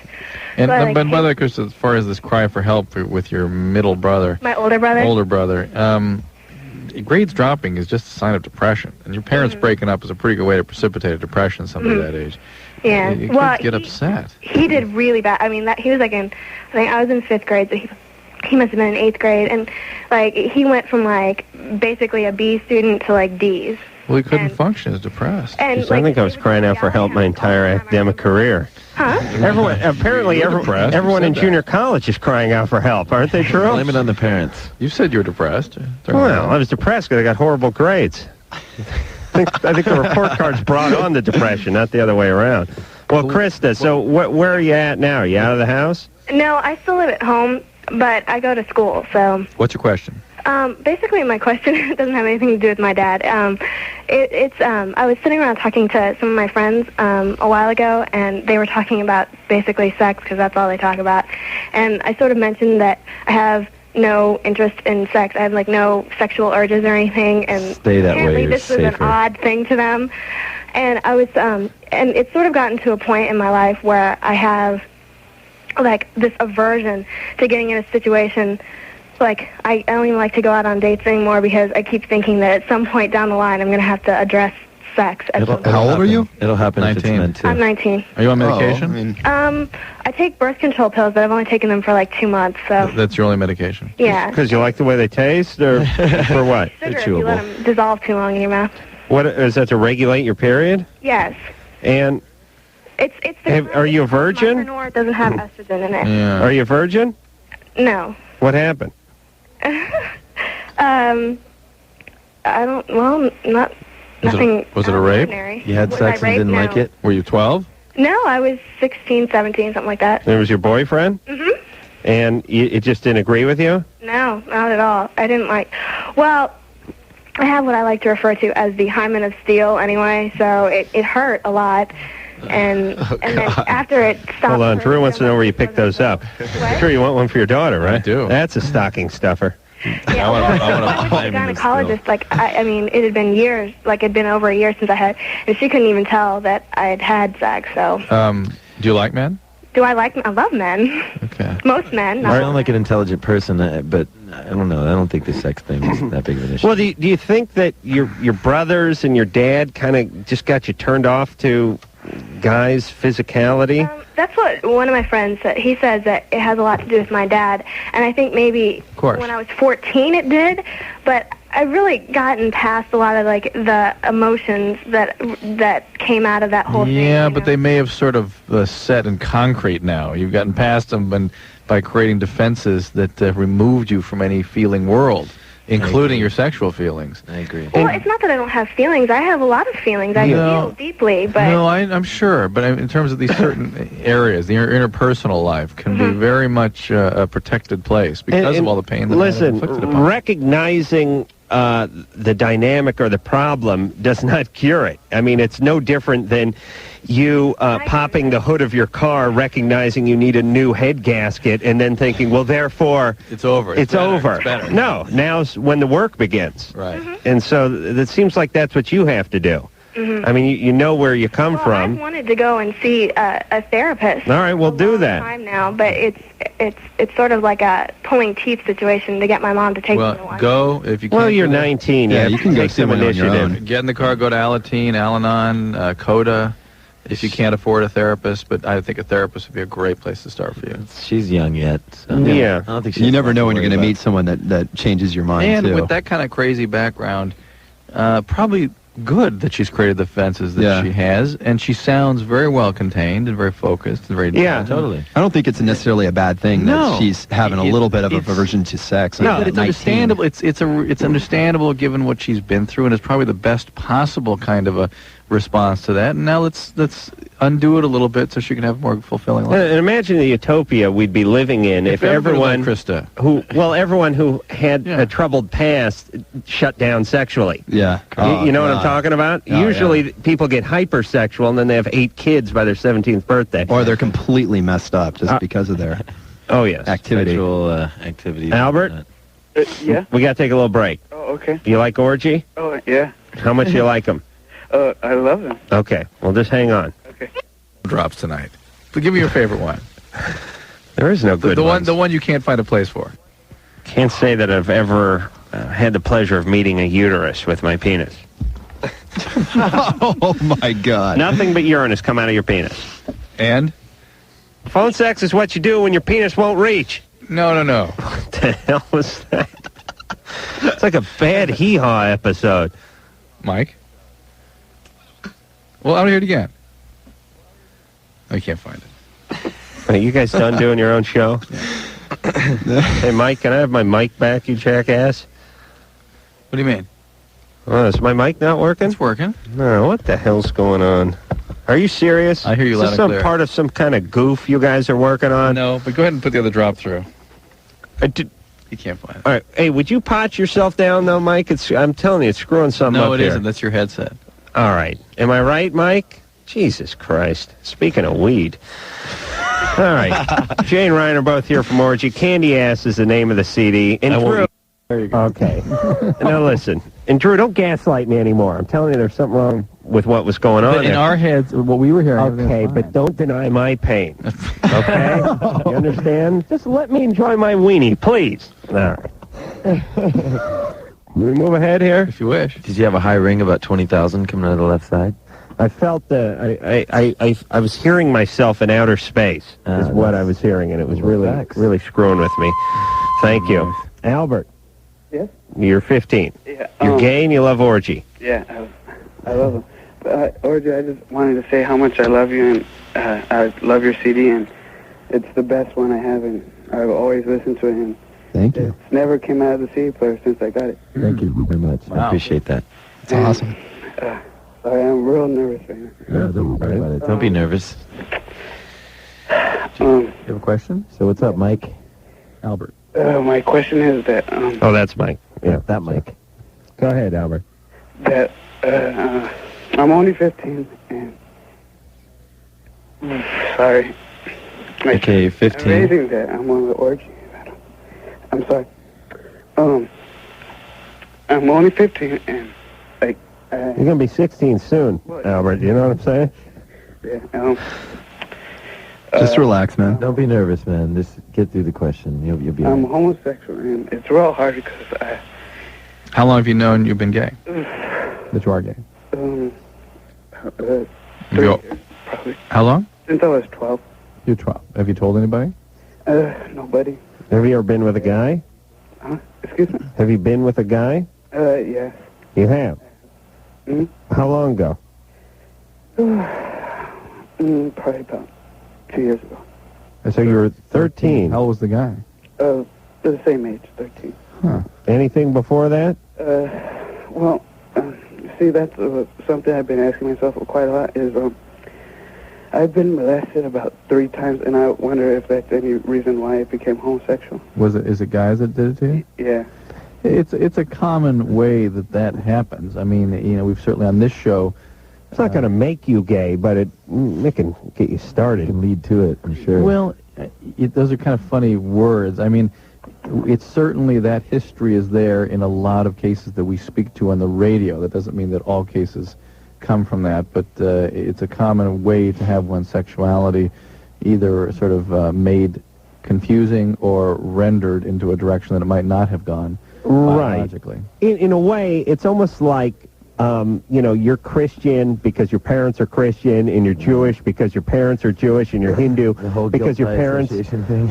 And but by the way, Chris, as far as this cry for help with your middle brother, my older brother, grades dropping is just a sign of depression, and your parents breaking up is a pretty good way to precipitate a depression. Somebody that age, yeah, you kids get upset. He did really bad. I mean, he was like I think I was in 5th grade, so he must have been in 8th grade, and like he went from like basically a B student to like D's. Well, he couldn't function. He's depressed. And I think I was crying out for help my entire academic career. Huh? Everyone in junior college is crying out for help, aren't they, true? Blame it on the parents. You said you were depressed. Well, I was depressed because I got horrible grades. I think the report cards brought on the depression, not the other way around. Well, Krista, so where are you at now? Are you out of the house? No, I still live at home, but I go to school, so... What's your question? Basically, my question doesn't have anything to do with my dad. I was sitting around talking to some of my friends a while ago, and they were talking about basically sex, because that's all they talk about. And I sort of mentioned that I have no interest in sex. I have, like, no sexual urges or anything, and stay that apparently way, you're this was an odd thing to them. And I was, and it's sort of gotten to a point in my life where I have, like, this aversion to getting in a situation. Like, I don't even like to go out on dates anymore because I keep thinking that at some point down the line I'm going to have to address sex. How old are you? It'll happen 19. if it's meant to. I'm 19. Are you on medication? I take birth control pills, but I've only taken them for like 2 months, so... That's your only medication? Yeah. Because you like the way they taste, or for what? Sugar, if you let them dissolve too long in your mouth. What, is that to regulate your period? Yes. And... are you a virgin? It doesn't have estrogen in it. Yeah. Are you a virgin? No. What happened? I don't, well, nothing. Was it a rape? Ordinary. You had sex and didn't like it? Were you 12? No, I was 16, 17, something like that. It was your boyfriend? Mm-hmm. And it just didn't agree with you? No, not at all. I didn't like, well, I have what I like to refer to as the hymen of steel anyway, so it hurt a lot. And then after it stopped... Hold on, Drew wants to know where you picked those up. Drew, you want one for your daughter, right? I do. That's a stocking stuffer. Yeah, I was a gynecologist. Like, I mean, it had been years, like it'd been over a year since I had, and she couldn't even tell that I had had sex, so... Do you like men? Do I like men? I love men. Okay. Most men. You sound like an intelligent person, but I don't know. I don't think the sex thing is that big of an issue. Well, do you think that your brothers and your dad kind of just got you turned off to guys' physicality? That's what one of my friends said. He says that it has a lot to do with my dad, and I think maybe when I was 14 it did, but I've really gotten past a lot of like the emotions that came out of that whole thing. Yeah, but they may have sort of set in concrete now. You've gotten past them by creating defenses that removed you from any feeling world, including your sexual feelings. I agree. Well, it's not that I don't have feelings. I have a lot of feelings. I feel deeply, but... No, I'm sure, but in terms of these certain areas, the interpersonal life can be very much a protected place because of all the pain that is inflicted upon. Recognizing the dynamic or the problem does not cure it. I mean, it's no different than you popping the hood of your car, recognizing you need a new head gasket, and then thinking, well, therefore... It's over. It's over. It's better. No, now's when the work begins. Right. And so it seems like that's what you have to do. I mean, you know where you come from. I wanted to go and see a therapist. All right, we'll do that. Time now, but it's sort of like a pulling teeth situation to get my mom to take me to one. Go if you can. Well, you're 19. Yeah, you can go see one on your own. Get in the car, go to Alateen, Al-Anon, Coda, if you can't afford a therapist. But I think a therapist would be a great place to start for you. She's young yet. So yeah. I don't think You never know when you're going to meet someone that changes your mind, and too. with that kind of crazy background, probably good that she's created the fences that she has, and she sounds very well contained and very focused and very totally. I don't think it's necessarily a bad thing that she's having a little bit of aversion to sex. No, but it's understandable. It's understandable given what she's been through, and it's probably the best possible kind of a response to that. And now let's undo it a little bit so she can have a more fulfilling life. And imagine the utopia we'd be living in if everyone who had a troubled past shut down sexually. Yeah. You know what I'm talking about? Usually people get hypersexual and then they have 8 kids by their 17th birthday. Or they're completely messed up just because of their activity. Sexual activity. Albert? Yeah? We got to take a little break. Oh, okay. You like Orgy? Oh, yeah. How much do you like him? I love him. Okay. Well, just hang on. Okay. Drops tonight. But give me your favorite one. There is no good the one you can't find a place for. Can't say that I've ever had the pleasure of meeting a uterus with my penis. Oh, my God. Nothing but urine has come out of your penis. And? Phone sex is what you do when your penis won't reach. No. What the hell was that? It's like a bad hee-haw episode. Mike? Well, I want to hear it again. I can't find it. Are you guys done doing your own show? Hey, Mike, can I have my mic back, you jackass? What do you mean? Oh, is my mic not working? It's working. No, what the hell's going on? Are you serious? I hear you loud and clear. Is this some part of some kind of goof you guys are working on? No, but go ahead and put the other drop through. You can't find it. All right. Hey, would you pot yourself down, though, Mike? I'm telling you, it's screwing something up No, it here. isn't. That's your headset. All right. Am I right, Mike? Jesus Christ. Speaking of weed. All right. Jay and Ryan are both here from Orgy. Candy Ass is the name of the CD. And Drew... There you go. Okay. Now listen. And Drew, don't gaslight me anymore. I'm telling you there's something wrong with what was going on in there. our heads, what we were hearing... Okay, but don't deny my pain. Okay? You understand? Just let me enjoy my weenie, please. All right. Can we move ahead here? If you wish. Did you have a high ring about 20,000 coming out of the left side? I felt I was hearing myself in outer space is what I was hearing, and it was really screwing with me. Thank you. Albert. Yes? You're 15. Yeah. You're gay and you love Orgy. Yeah, I love him. But, Orgy, I just wanted to say how much I love you, and I love your CD, and it's the best one I have, and I've always listened to it, and Thank you. It's never came out of the CD player since I got it. Thank you very much. Wow. I appreciate that. It's awesome. Sorry, I'm real nervous right now. Yeah, don't worry about it. Don't be nervous. You have a question? So what's up, Mike? Albert. My question is that... oh, that's Mike. Yeah, that Mike. Go ahead, Albert. That I'm only 15, and... sorry. Okay, 15. Amazing that I'm on the Orgy. I'm sorry. I'm only 15, and, like... You're going to be 16 soon, Albert. You know what I'm saying? Yeah, Just relax, man. Don't be nervous, man. Just get through the question. You'll be all I'm right. homosexual, and it's real hard because How long have you known you've been gay? That you are gay? 3 You- years, probably. How long? Since I was 12. You're 12. Have you told anybody? Nobody. Have you ever been with a guy? Huh? Excuse me? Have you been with a guy? Yeah. You have? Mm-hmm. How long ago? Probably about 2 years ago. So you were 13. How old was the guy? The same age, 13. Huh. Anything before that? Well, see, that's something I've been asking myself quite a lot is, I've been molested about 3 times, and I wonder if that's any reason why I became homosexual. Is it guys that did it to you? Yeah. It's a common way that happens. I mean, we've certainly on this show. It's not going to make you gay, but it can get you started. It can lead to it, I'm sure. Well, those are kind of funny words. I mean, it's certainly that history is there in a lot of cases that we speak to on the radio. That doesn't mean that all cases come from that, but it's a common way to have one's sexuality either sort of made confusing or rendered into a direction that it might not have gone biologically. In a way, it's almost like, you're Christian because your parents are Christian, and you're Jewish because your parents are Jewish, and you're Hindu because your parents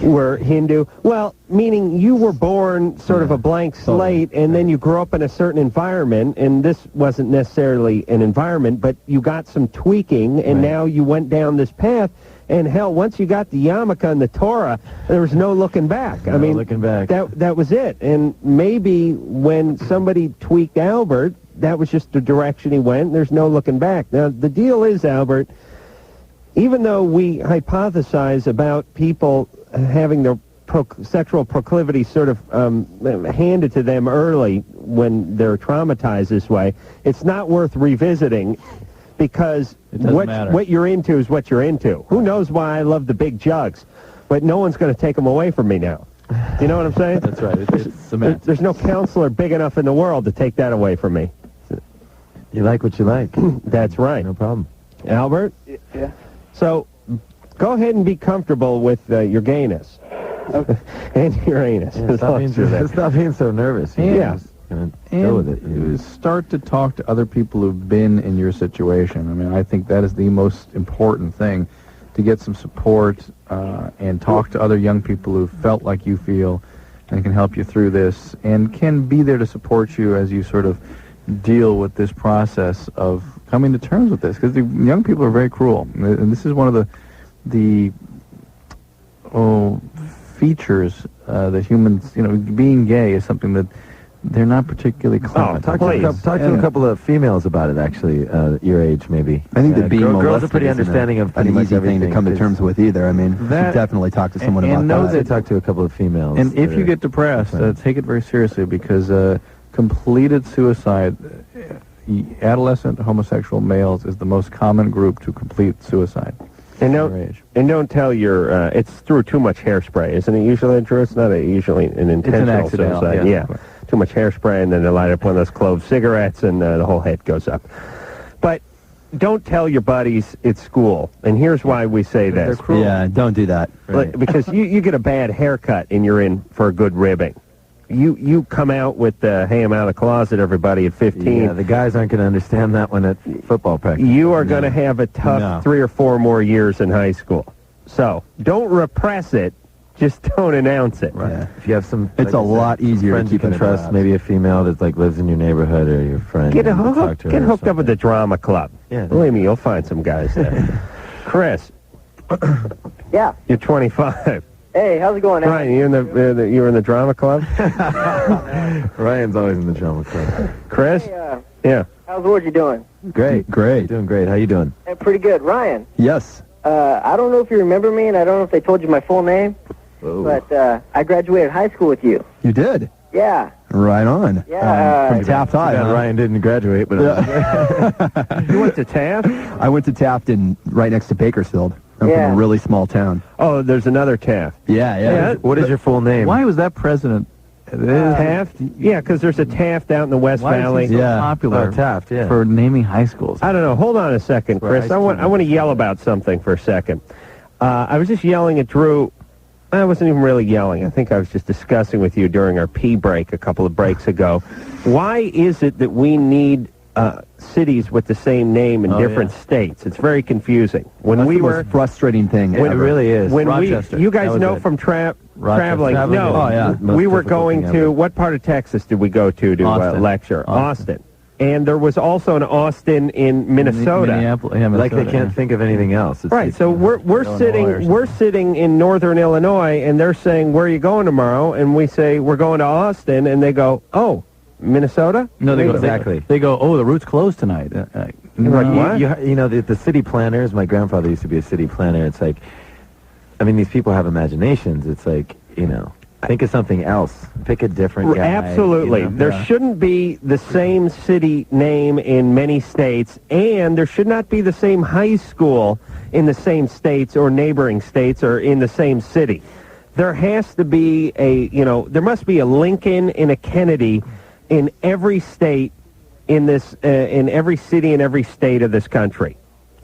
were Hindu. Well, meaning you were born sort of a blank slate, and then you grew up in a certain environment, and this wasn't necessarily an environment, but you got some tweaking, and now you went down this path. And hell, once you got the yarmulke and the Torah, there was no looking back. No looking back. That was it. And maybe when somebody tweaked Albert, that was just the direction he went. There's no looking back. Now, the deal is, Albert, even though we hypothesize about people having their sexual proclivity sort of handed to them early when they're traumatized this way, it's not worth revisiting because what you're into is what you're into. Who knows why I love the big jugs, but no one's going to take them away from me now. You know what I'm saying? That's right. There's no counselor big enough in the world to take that away from me. You like what you like. That's right. No problem. Albert? Yeah. So, go ahead and be comfortable with your gayness. Okay. And your anus. Yeah, stop being so nervous. Yeah. Go with it. And start to talk to other people who've been in your situation. I mean, I think that is the most important thing, to get some support and talk to other young people who felt like you feel and can help you through this and can be there to support you as you sort of deal with this process of coming to terms with this. Because the young people are very cruel. And this is one of the features that humans, being gay is something that they're not particularly clever. Talk to a couple of females about it, actually, your age, maybe. I think that being girls are pretty understanding of pretty an much easy thing to come to terms with either. I mean, you should definitely talk to someone about that. Talk to a couple of females. And if you get depressed, take it very seriously, because completed suicide, adolescent homosexual males is the most common group to complete suicide. And don't tell your, it's through too much hairspray, isn't it usually, Drew? It's not usually an intentional suicide. Yeah. Too much hairspray, and then they light up one of those clove cigarettes, and the whole head goes up. But don't tell your buddies at school. And here's why we say this. Yeah, don't do that. Right. Because you get a bad haircut, and you're in for a good ribbing. You come out with the, hey, I'm out of the closet, everybody, at 15. Yeah, the guys aren't going to understand that one at football practice. You are going to have a tough 3 or 4 more years in high school. So don't repress it. Just don't announce it. Right. Yeah. If you have some... It's a lot easier to keep in trust. Maybe a female that lives in your neighborhood or your friend. Get hooked up with the drama club. Yeah. Believe me, you'll find some guys there. Chris. Yeah. You're 25. Hey, how's it going? Ryan, you were in the drama club? Ryan's always in the drama club. Chris? Hey, yeah. How's Orgy doing? Great. Doing great. How you doing? Pretty good. Ryan? Yes. I don't know if you remember me, and I don't know if they told you my full name, but I graduated high school with you. You did? Yeah. Right on. Yeah. From Taft High. Ryan didn't graduate, but... You went to Taft? I went to Taft right next to Bakersfield. I'm from a really small town. Oh, there's another Taft. Yeah. What is your full name? Why was that president? Taft? Yeah, because there's a Taft out in the West Valley. Is he so popular Taft, for naming high schools? I don't know. Hold on a second, Chris. I want to yell about something for a second. I was just yelling at Drew. I wasn't even really yelling. I think I was just discussing with you during our pee break a couple of breaks ago. Why is it that we need cities with the same name in different states? It's very confusing. That's the most frustrating thing ever. It really is. When Rochester. you guys know from traveling. No, we were going to, what part of Texas did we go to lecture? Austin. And there was also an Austin in Minnesota. Minnesota. Like they can't think of anything else. Right. So we're sitting in northern Illinois, and they're saying, "Where are you going tomorrow?" And we say, "We're going to Austin," and they go, "Oh, Minnesota?" No, they go exactly. They go, "Oh, the route's closed tonight." Like, what? The city planners. My grandfather used to be a city planner. It's like, I mean, these people have imaginations. It's like, think of something else. Pick a different guy. Absolutely. There shouldn't be the same city name in many states, and there should not be the same high school in the same states or neighboring states or in the same city. There has to be there must be a Lincoln and a Kennedy in every state in every city in every state of this country.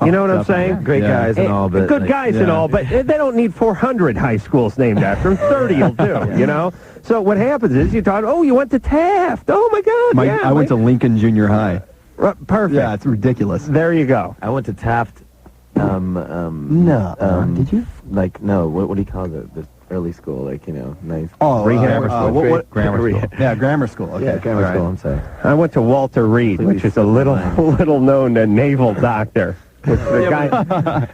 You know what I'm saying? Great guys and all, but... Good guys and all, but they don't need 400 high schools named after them. 30 will do, So what happens is you thought, you went to Taft. Oh, my God, I went to Lincoln Junior High. Perfect. Yeah, it's ridiculous. There you go. I went to Taft. Did you? No. What do you call the early school? Nice. Oh, grammar school. Grammar school. Yeah, grammar school. Okay. Yeah, grammar school. I'm sorry. I went to Walter Reed, which is a little known naval doctor. The guy.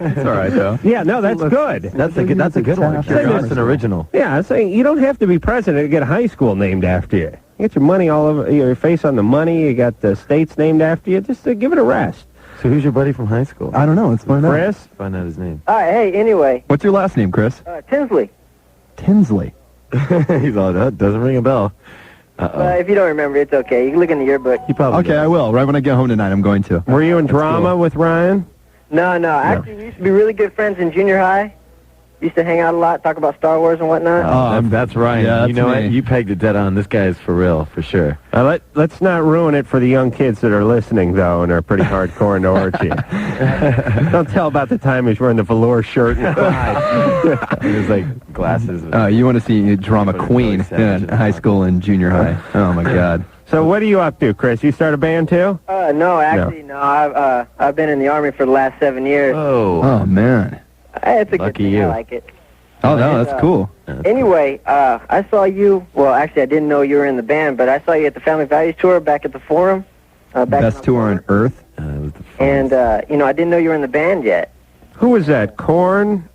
It's all right, though. Yeah, no, that's good. That's a good one. That's an original. Yeah, I'm saying you don't have to be president to get a high school named after you. You get your money all over your face on the money. You got the states named after you. Just give it a rest. So who's your buddy from high school? I don't know. Let's find out. Chris? Find out his name. All right, hey, anyway. What's your last name, Chris? Tinsley. Tinsley. He's all, that doesn't ring a bell. If you don't remember, it's okay. You can look in the yearbook. Okay, I will. Right when I get home tonight, I'm going to. Were you in drama with Ryan? No. Actually, we used to be really good friends in junior high. Used to hang out a lot, talk about Star Wars and whatnot. That's Ryan. Yeah, that's you know me. what? You pegged it dead on. This guy is for real, for sure. Let's not ruin it for the young kids that are listening, though, and are pretty hardcore into Orgy. Don't tell about the time he's wearing the velour shirt and cried. He was like glasses. You want to see drama queen in high school and junior high. Oh, my God. So what are you up to, Chris? You start a band, too? No, actually, no. I've been in the Army for the last 7 years. Oh, man. It's a Lucky good thing. you. I like it. Oh, no, that's cool. Anyway, I saw you. Well, actually, I didn't know you were in the band, but I saw you at the Family Values Tour back at the Forum. Best tour on Earth. And, I didn't know you were in the band yet. Who was that? Korn,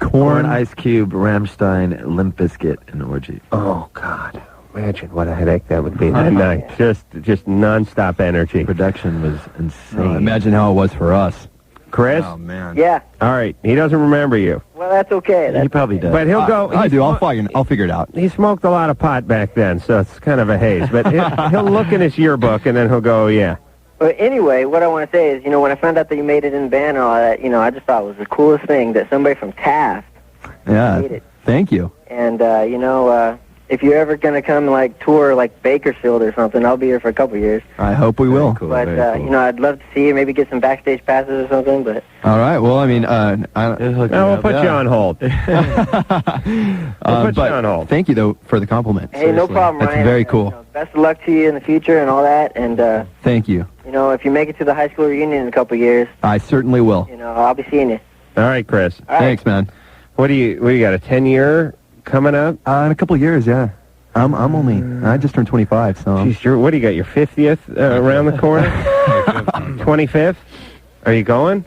Ice Cube, Rammstein, Limp Bizkit, and Orgy. Oh, God. Imagine what a headache that would be that night. Just nonstop energy. Production was insane. Imagine how it was for us. Chris? Oh, man. Yeah. All right. He doesn't remember you. Well, that's okay. He probably does. But he'll go... I do. I'll figure it out. He smoked a lot of pot back then, so it's kind of a haze. But he'll look in his yearbook, and then he'll go, yeah. But anyway, what I want to say is, when I found out that you made it in the band and all that, I just thought it was the coolest thing that somebody from Taft made it. Thank you. And, if you're ever going to come, tour, Bakersfield or something, I'll be here for a couple years. I hope we will. Cool, But, I'd love to see you, maybe get some backstage passes or something, but... All right. Well, I mean, we'll put you on hold. We'll put you on hold. Thank you, though, for the compliment. Hey, no problem, That's Ryan. very cool. Best of luck to you in the future and all that, and, Thank you. if you make it to the high school reunion in a couple years, I certainly will. I'll be seeing you. All right, Chris. All right. Thanks, man. What do you got, a 10-year coming up? In a couple of years, yeah. I just turned 25, so... Jeez, what do you got, your 50th around the corner? 25th? Are you going?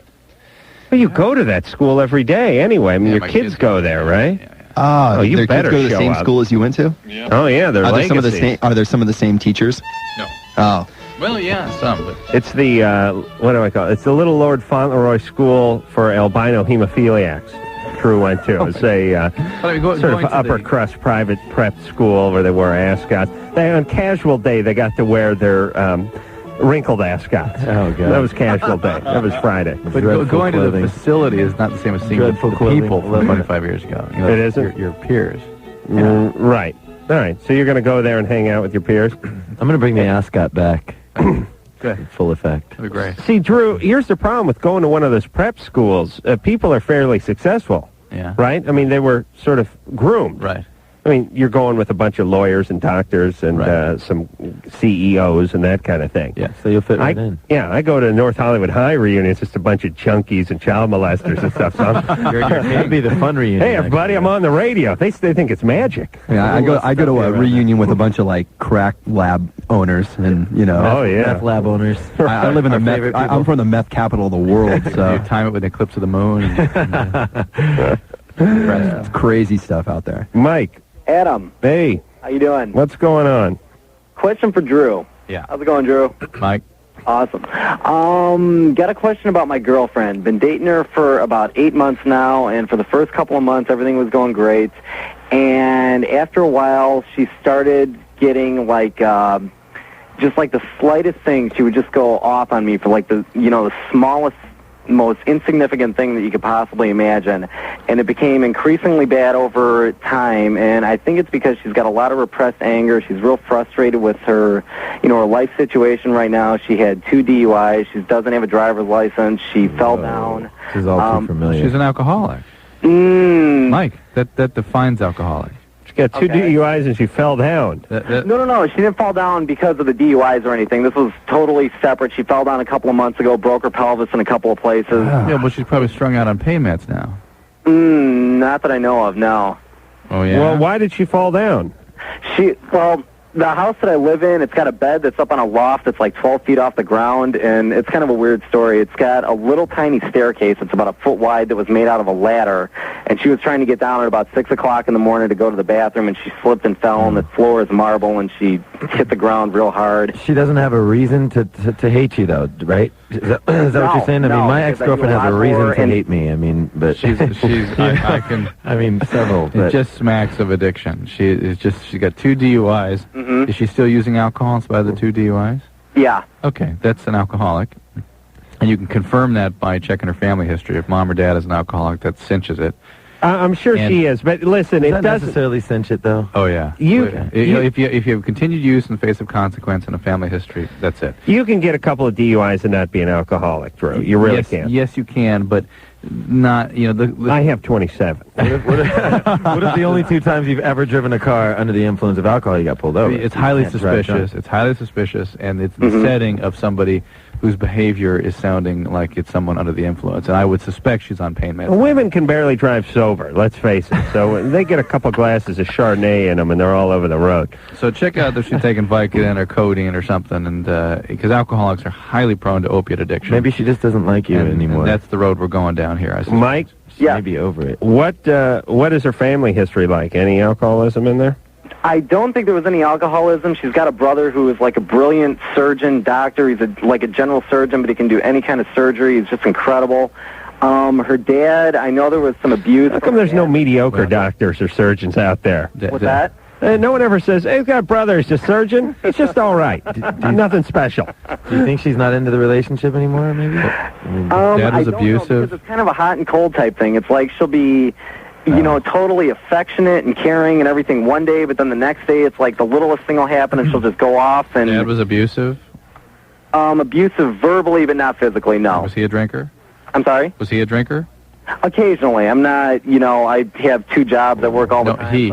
Well, you go to that school every day anyway. I mean, your kids go there, right? Yeah. You their better kids go to the show same up. school as you went to? Yeah. Oh, yeah, they're Are there some some of the same teachers? No. Oh. Well, yeah, some, but... It's the, what do I call it? It's the Little Lord Fauntleroy School for albino hemophiliacs. Drew went to. It's a sort of upper-crust private prep school where they wore ascots. On casual day, they got to wear their wrinkled ascots. Oh, God. That was casual day. That was Friday. But going to the facility is not the same as seeing the people from 25 years ago. It isn't? Your peers. Right. All right. So you're going to go there and hang out with your peers? I'm going to bring the ascot back. Good. Full effect. That'd be great. See, Drew, here's the problem with going to one of those prep schools. People are fairly successful. Yeah. Right? I mean, they were sort of groomed. Right. I mean, you're going with a bunch of lawyers and doctors and some CEOs and that kind of thing. Yeah, so you'll fit right in. Yeah, I go to North Hollywood High reunion. It's just a bunch of junkies and child molesters and stuff. So That'd be the fun reunion. Hey, everybody, I'm on the radio. They think it's magic. Yeah, I go to a reunion with a bunch of crack lab owners and meth lab owners. I live in the meth. I'm from the meth capital of the world. So you time it with the eclipse of the moon. It's crazy stuff out there. Mike. Adam. Hey. How you doing? What's going on? Question for Drew. Yeah. How's it going, Drew? Mike. Awesome. Got a question about my girlfriend. Been dating her for about 8 months now, and for the first couple of months, everything was going great. And after a while, she started getting just the slightest thing. She would just go off on me for the smallest, most insignificant thing that you could possibly imagine, and it became increasingly bad over time. And I think it's because she's got a lot of repressed anger. She's real frustrated with her her life situation right now. She had 2 DUIs. She doesn't have a driver's license. She fell down. She's all too familiar. She's an alcoholic. Mike, that defines alcoholic. She got 2 DUIs and she fell down. No. She didn't fall down because of the DUIs or anything. This was totally separate. She fell down a couple of months ago, broke her pelvis in a couple of places. Yeah, but she's probably strung out on pain meds now. Not that I know of, no. Oh, yeah? Well, why did she fall down? Well, the house that I live in, it's got a bed that's up on a loft that's like 12 feet off the ground, and it's kind of a weird story. It's got a little tiny staircase that's about a foot wide that was made out of a ladder, and she was trying to get down at about 6 o'clock in the morning to go to the bathroom, and she slipped and fell, and the floor is marble, and she hit the ground real hard. She doesn't have a reason to hate you, though, right? Is that what you're saying? I mean, my ex-girlfriend has a reason to hate me. I mean, but I can. I mean, several. It just smacks of addiction. She's got 2 DUIs. Mm-hmm. Is she still using alcohol in spite of the 2 DUIs? Yeah. Okay, that's an alcoholic. And you can confirm that by checking her family history. If mom or dad is an alcoholic, that cinches it. I'm sure she is, but listen, it doesn't necessarily cinch it, though. Oh yeah. If you have continued use in the face of consequence in a family history, that's it. You can get a couple of DUIs and not be an alcoholic, Drew. You really can. Yes, you can, but not. I have 27. What if the only 2 times you've ever driven a car under the influence of alcohol you got pulled over? It's highly suspicious. It's highly suspicious, and it's the setting of somebody whose behavior is sounding like it's someone under the influence, and I would suspect she's on pain meds. Women can barely drive sober, let's face it. So they get a couple glasses of Chardonnay in them, and they're all over the road. So check out if she's taking Vicodin or codeine or something, and because alcoholics are highly prone to opiate addiction. Maybe she just doesn't like you anymore. And that's the road we're going down here, I suppose. Mike? Yeah. Maybe over it. What is her family history like? Any alcoholism in there? I don't think there was any alcoholism. She's got a brother who is like a brilliant surgeon, doctor. He's like a general surgeon, but he can do any kind of surgery. He's just incredible. Her dad, I know there was some abuse. How come there's no mediocre doctors or surgeons out there? What's that? No one ever says, hey, he's got a brother, he's a surgeon. He's just all right. Nothing special. Do you think she's not into the relationship anymore, maybe? Dad was abusive. Know, because it's kind of a hot and cold type thing. It's like she'll be, totally affectionate and caring and everything one day, but then the next day it's like the littlest thing will happen and she'll just go off. And Dad was abusive? Abusive verbally, but not physically, no. Was he a drinker? I'm sorry? Was he a drinker? Occasionally. I'm not, I have 2 jobs. I work all the time.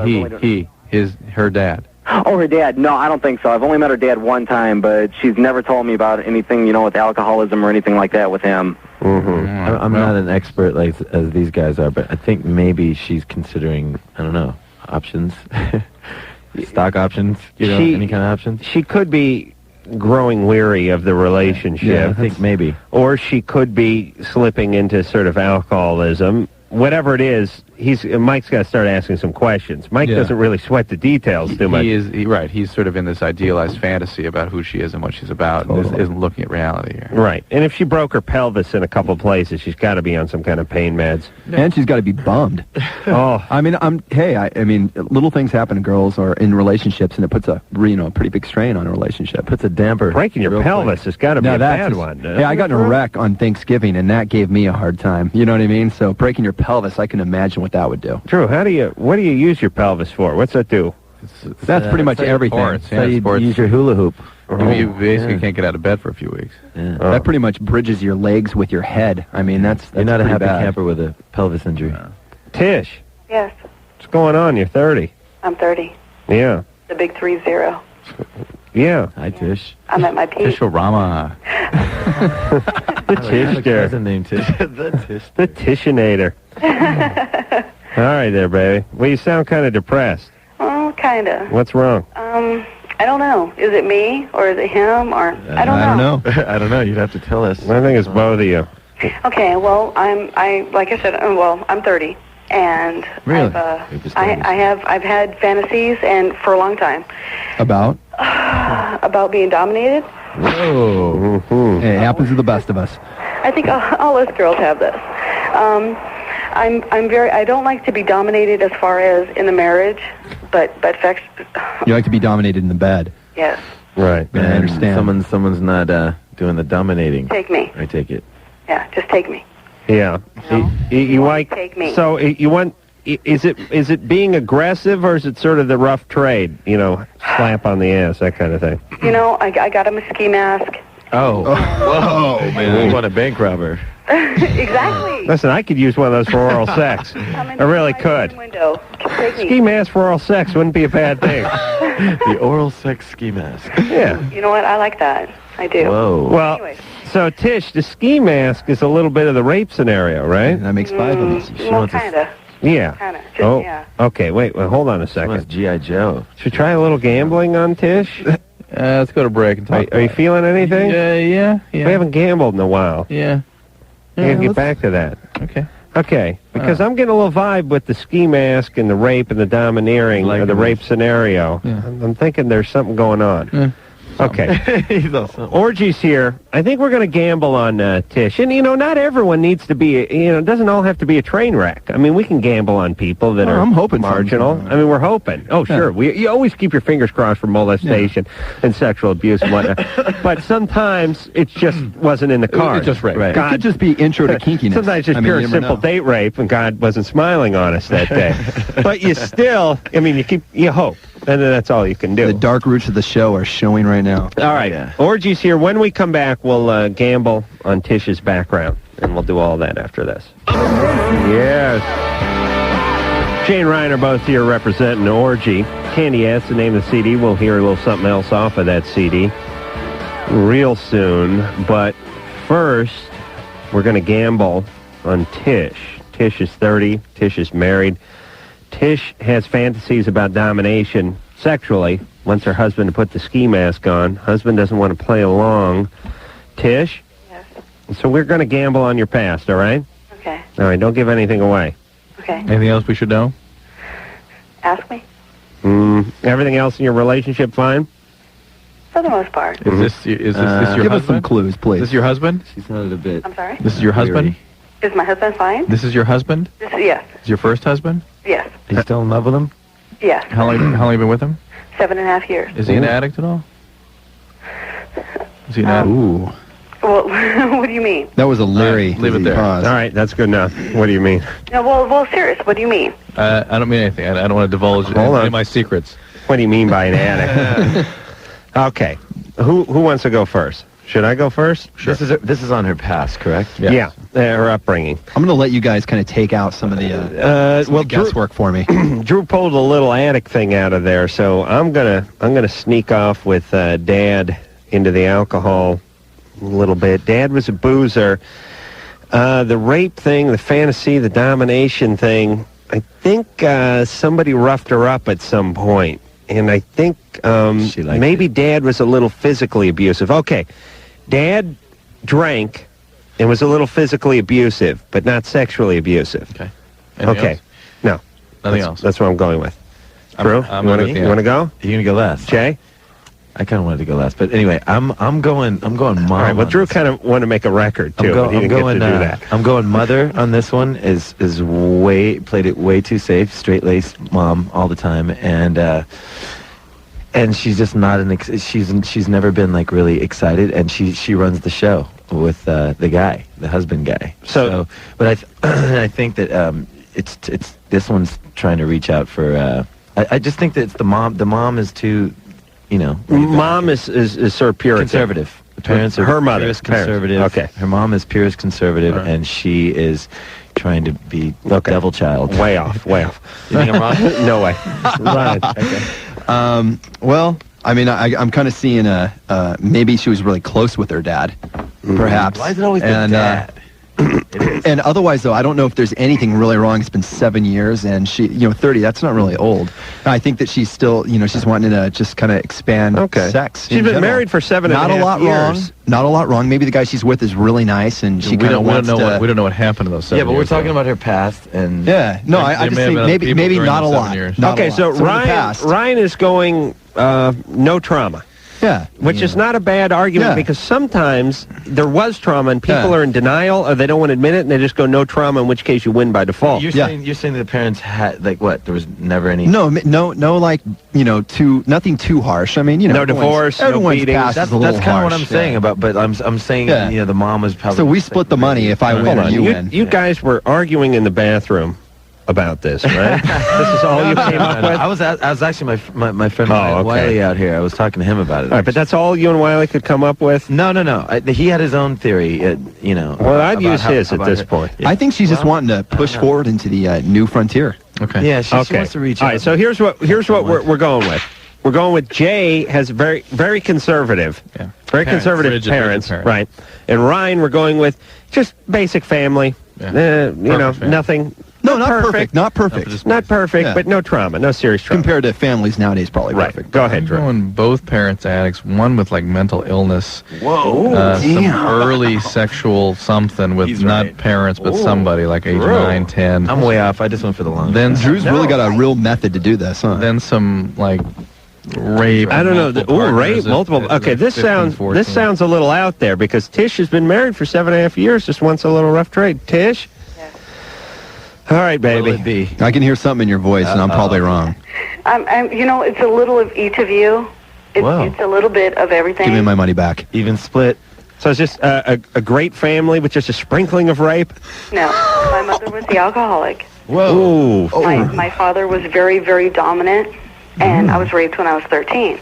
Her dad. Oh, her dad. No, I don't think so. I've only met her dad one time, but she's never told me about anything, with alcoholism or anything like that with him. Mm-hmm. I'm not an expert as these guys are, but I think maybe she's considering, I don't know, options, stock options, any kind of options. She could be growing weary of the relationship. Yeah, I think maybe. Or she could be slipping into sort of alcoholism. Whatever it is, Mike's got to start asking some questions. Mike doesn't really sweat the details too much. He's sort of in this idealized fantasy about who she is and what she's about, and isn't looking at reality here. Right. And if she broke her pelvis in a couple places, she's got to be on some kind of pain meds. And she's got to be bummed. Oh. I mean, little things happen to girls or in relationships, and it puts a pretty big strain on a relationship. Puts a damper. Breaking your pelvis has got to be a bad one. Yeah, I got in a wreck on Thanksgiving, and that gave me a hard time. You know what I mean? So breaking your pelvis, I can imagine what that would do. Drew, what do you use your pelvis for? What's that do? That's pretty much everything. Sports, so you use your hula hoop. You basically can't get out of bed for a few weeks. Yeah. That pretty much bridges your legs with your head. I mean, that's You're not a happy bad. camper with a pelvis injury. Tish. Yes. What's going on? You're 30. I'm 30. Yeah. The big 30. Yeah. Hi, Tish. I'm at my peak. Tish-o-rama. The Tish named Tish. The Tishinator. All right there, baby. Well, you sound kind of depressed. Oh, kind of. What's wrong? I don't know. Is it me or is it him or I don't know. I don't know. You'd have to tell us. I think it's both of you. Okay. Well, like I said, I'm 30, and really? I've had fantasies and for a long time. About being dominated. Whoa. Mm-hmm. It happens to the best of us. I think all us girls have this. I don't like to be dominated as far as in the marriage, but you like to be dominated in the bed. Yes. Right. I understand. Someone's not doing the dominating. Take me. I take it. Yeah, just take me. Yeah. No. You like take me. So you want? Is it being aggressive or is it sort of the rough trade? Slap on the ass, that kind of thing. I got him a ski mask. Oh. Whoa, man! You want a bank robber? Exactly. Listen, I could use one of those for oral sex. I really could. Ski mask for oral sex wouldn't be a bad thing. The oral sex ski mask. Yeah. You know what? I like that. I do. Whoa. Well, anyway. So Tish, the ski mask is a little bit of the rape scenario, right? That makes 5 of us. Well, kind of. Yeah. Kind of. Oh, Yeah. okay. Wait, hold on a second. That's G.I. Joe. Should we try a little gambling on Tish? Let's go to break and talk. Are you feeling anything? Yeah. We haven't gambled in a while. Yeah. We gotta get back to that. Okay. Because I'm getting a little vibe with the ski mask and the rape and the domineering, or the rape scenario. Yeah. I'm thinking there's something going on. Yeah. Okay. Orgy's here. I think we're going to gamble on Tish. And, not everyone needs to be, it doesn't all have to be a train wreck. I mean, we can gamble on people that are I'm hoping marginal. I mean, we're hoping. Oh, sure. You always keep your fingers crossed for molestation and sexual abuse and whatnot. But sometimes it just wasn't in the cards. It's just rape. It could just be intro to kinkiness. Sometimes just pure simple date rape, and God wasn't smiling on us that day. But you still, you hope. And then that's all you can do. The dark roots of the show are showing right now. All right. Orgy's here. When we come back, we'll gamble on Tish's background, and we'll do all that after this. Yes. Jay and Ryan are both here representing Orgy. Candy S, the name of the CD. We'll hear a little something else off of that CD real soon. But first, we're going to gamble on Tish. Tish is 30. Tish is married. Tish has fantasies about domination sexually. Wants her husband to put the ski mask on. Husband doesn't want to play along. Tish? Yes. So we're going to gamble on your past, all right? Okay. All right, don't give anything away. Okay. Anything else we should know? Ask me. Everything else in your relationship fine? For the most part. Is this your husband? Give us some clues, please. This is your husband? She sounded a bit... I'm sorry? This is your husband? Is my husband fine? This is your husband? Yes. Is your first husband? Yes. Are you still in love with him? Yes. How long have you been with him? 7.5 years. Is he an addict at all? Is he an addict? Ooh. Well, what do you mean? That was a Larry. Leave it there. Pause. All right, that's good enough. What do you mean? No, well, serious. What do you mean? I don't mean anything. I don't want to divulge any of my secrets. What do you mean by an addict? Okay. Who wants to go first? Should I go first? Sure. This is on her past, correct? Yeah, her upbringing. I'm going to let you guys kind of take out some of the guesswork for me. Drew pulled a little addict thing out of there, so I'm gonna sneak off with Dad into the alcohol a little bit. Dad was a boozer. The rape thing, the fantasy, the domination thing, I think somebody roughed her up at some point. And I think maybe Dad was a little physically abusive. Okay, Dad drank and was a little physically abusive, but not sexually abusive. Okay. Anything else? No. Nothing else. That's what I'm going with. Drew, I'm you want to go? You're gonna go last. Jay? I kind of wanted to go last, but anyway, I'm going mom. All right. Well, Drew kind of wanted to make a record too, but he didn't get to do that. I'm going mother on this one. Is played it way too safe, straight laced mom all the time, and she's just not she's never been like really excited, and she runs the show with the husband guy. But I think that it's this one's trying to reach out for. I just think that it's the mom. The mom is too. Mom is sort of Puritan. Conservative. The parents are her mother. purist conservative. Okay. Her mom is purist conservative, and she is trying to be devil child. Way off. Way off. You think I'm wrong? No way. Right. Okay. Well, I mean, I'm kind of seeing maybe she was really close with her dad, perhaps. Why is it always the dad? And otherwise, though, I don't know if there's anything really wrong. It's been 7 years, and she, 30, that's not really old. I think that she's still, she's wanting to just kind of expand sex. She's been married for 7.5 years. Not a lot wrong. Not a lot wrong. Maybe the guy she's with is really nice, and she kind of wants to... We don't know what happened to those 7 years. Yeah, but we're talking about her past, and... Yeah, no, I just think maybe not a lot. Okay, so Ryan is going no trauma. Yeah. Which is not a bad argument, because sometimes there was trauma and people are in denial, or they don't want to admit it, and they just go no trauma, in which case you win by default. You're saying the parents had, like, what? There was never any... No, like, nothing too harsh. I mean, no divorce, no beating. That's kind of what I'm saying about, but I'm saying, the mom was probably... So we split the money if I win or you win. You guys were arguing in the bathroom about this, right? This is all you came up with? I was actually my friend Wiley out here. I was talking to him about it. All right, but that's all you and Wiley could come up with? No. He had his own theory, Well, I'd use his at this point. I think she's just wanting to push forward into the new frontier. Okay. Yeah, she wants to reach out. All right, so here's what we're going with. We're going with Jay has very, very conservative, conservative parents, right? And Ryan, we're going with just basic family. Nothing No, not perfect. Not perfect. Not perfect, Yeah. but no trauma, no serious trauma. Compared to families nowadays, probably perfect. Go ahead, I'm Drew. going both parents addicts, one with like mental illness. Whoa. Some early sexual something with not parents, but somebody like age 9, 10. I'm way off. I just went for the long. Then Drew's really got a real method to do this, huh? Then some like rape. I don't know. Rape, multiple. Okay, this 15, sounds 14. a little out there because Tish has been married for 7.5 years. Just wants a little rough trade. Tish. All right, baby. I can hear something in your voice, and I'm probably wrong. You know, it's a little of each of you. It's a little bit of everything. Give me my money back. Even split. So it's just a great family with just a sprinkling of rape? No, my mother was the alcoholic. Whoa. My father was very, very dominant, and I was raped when I was 13.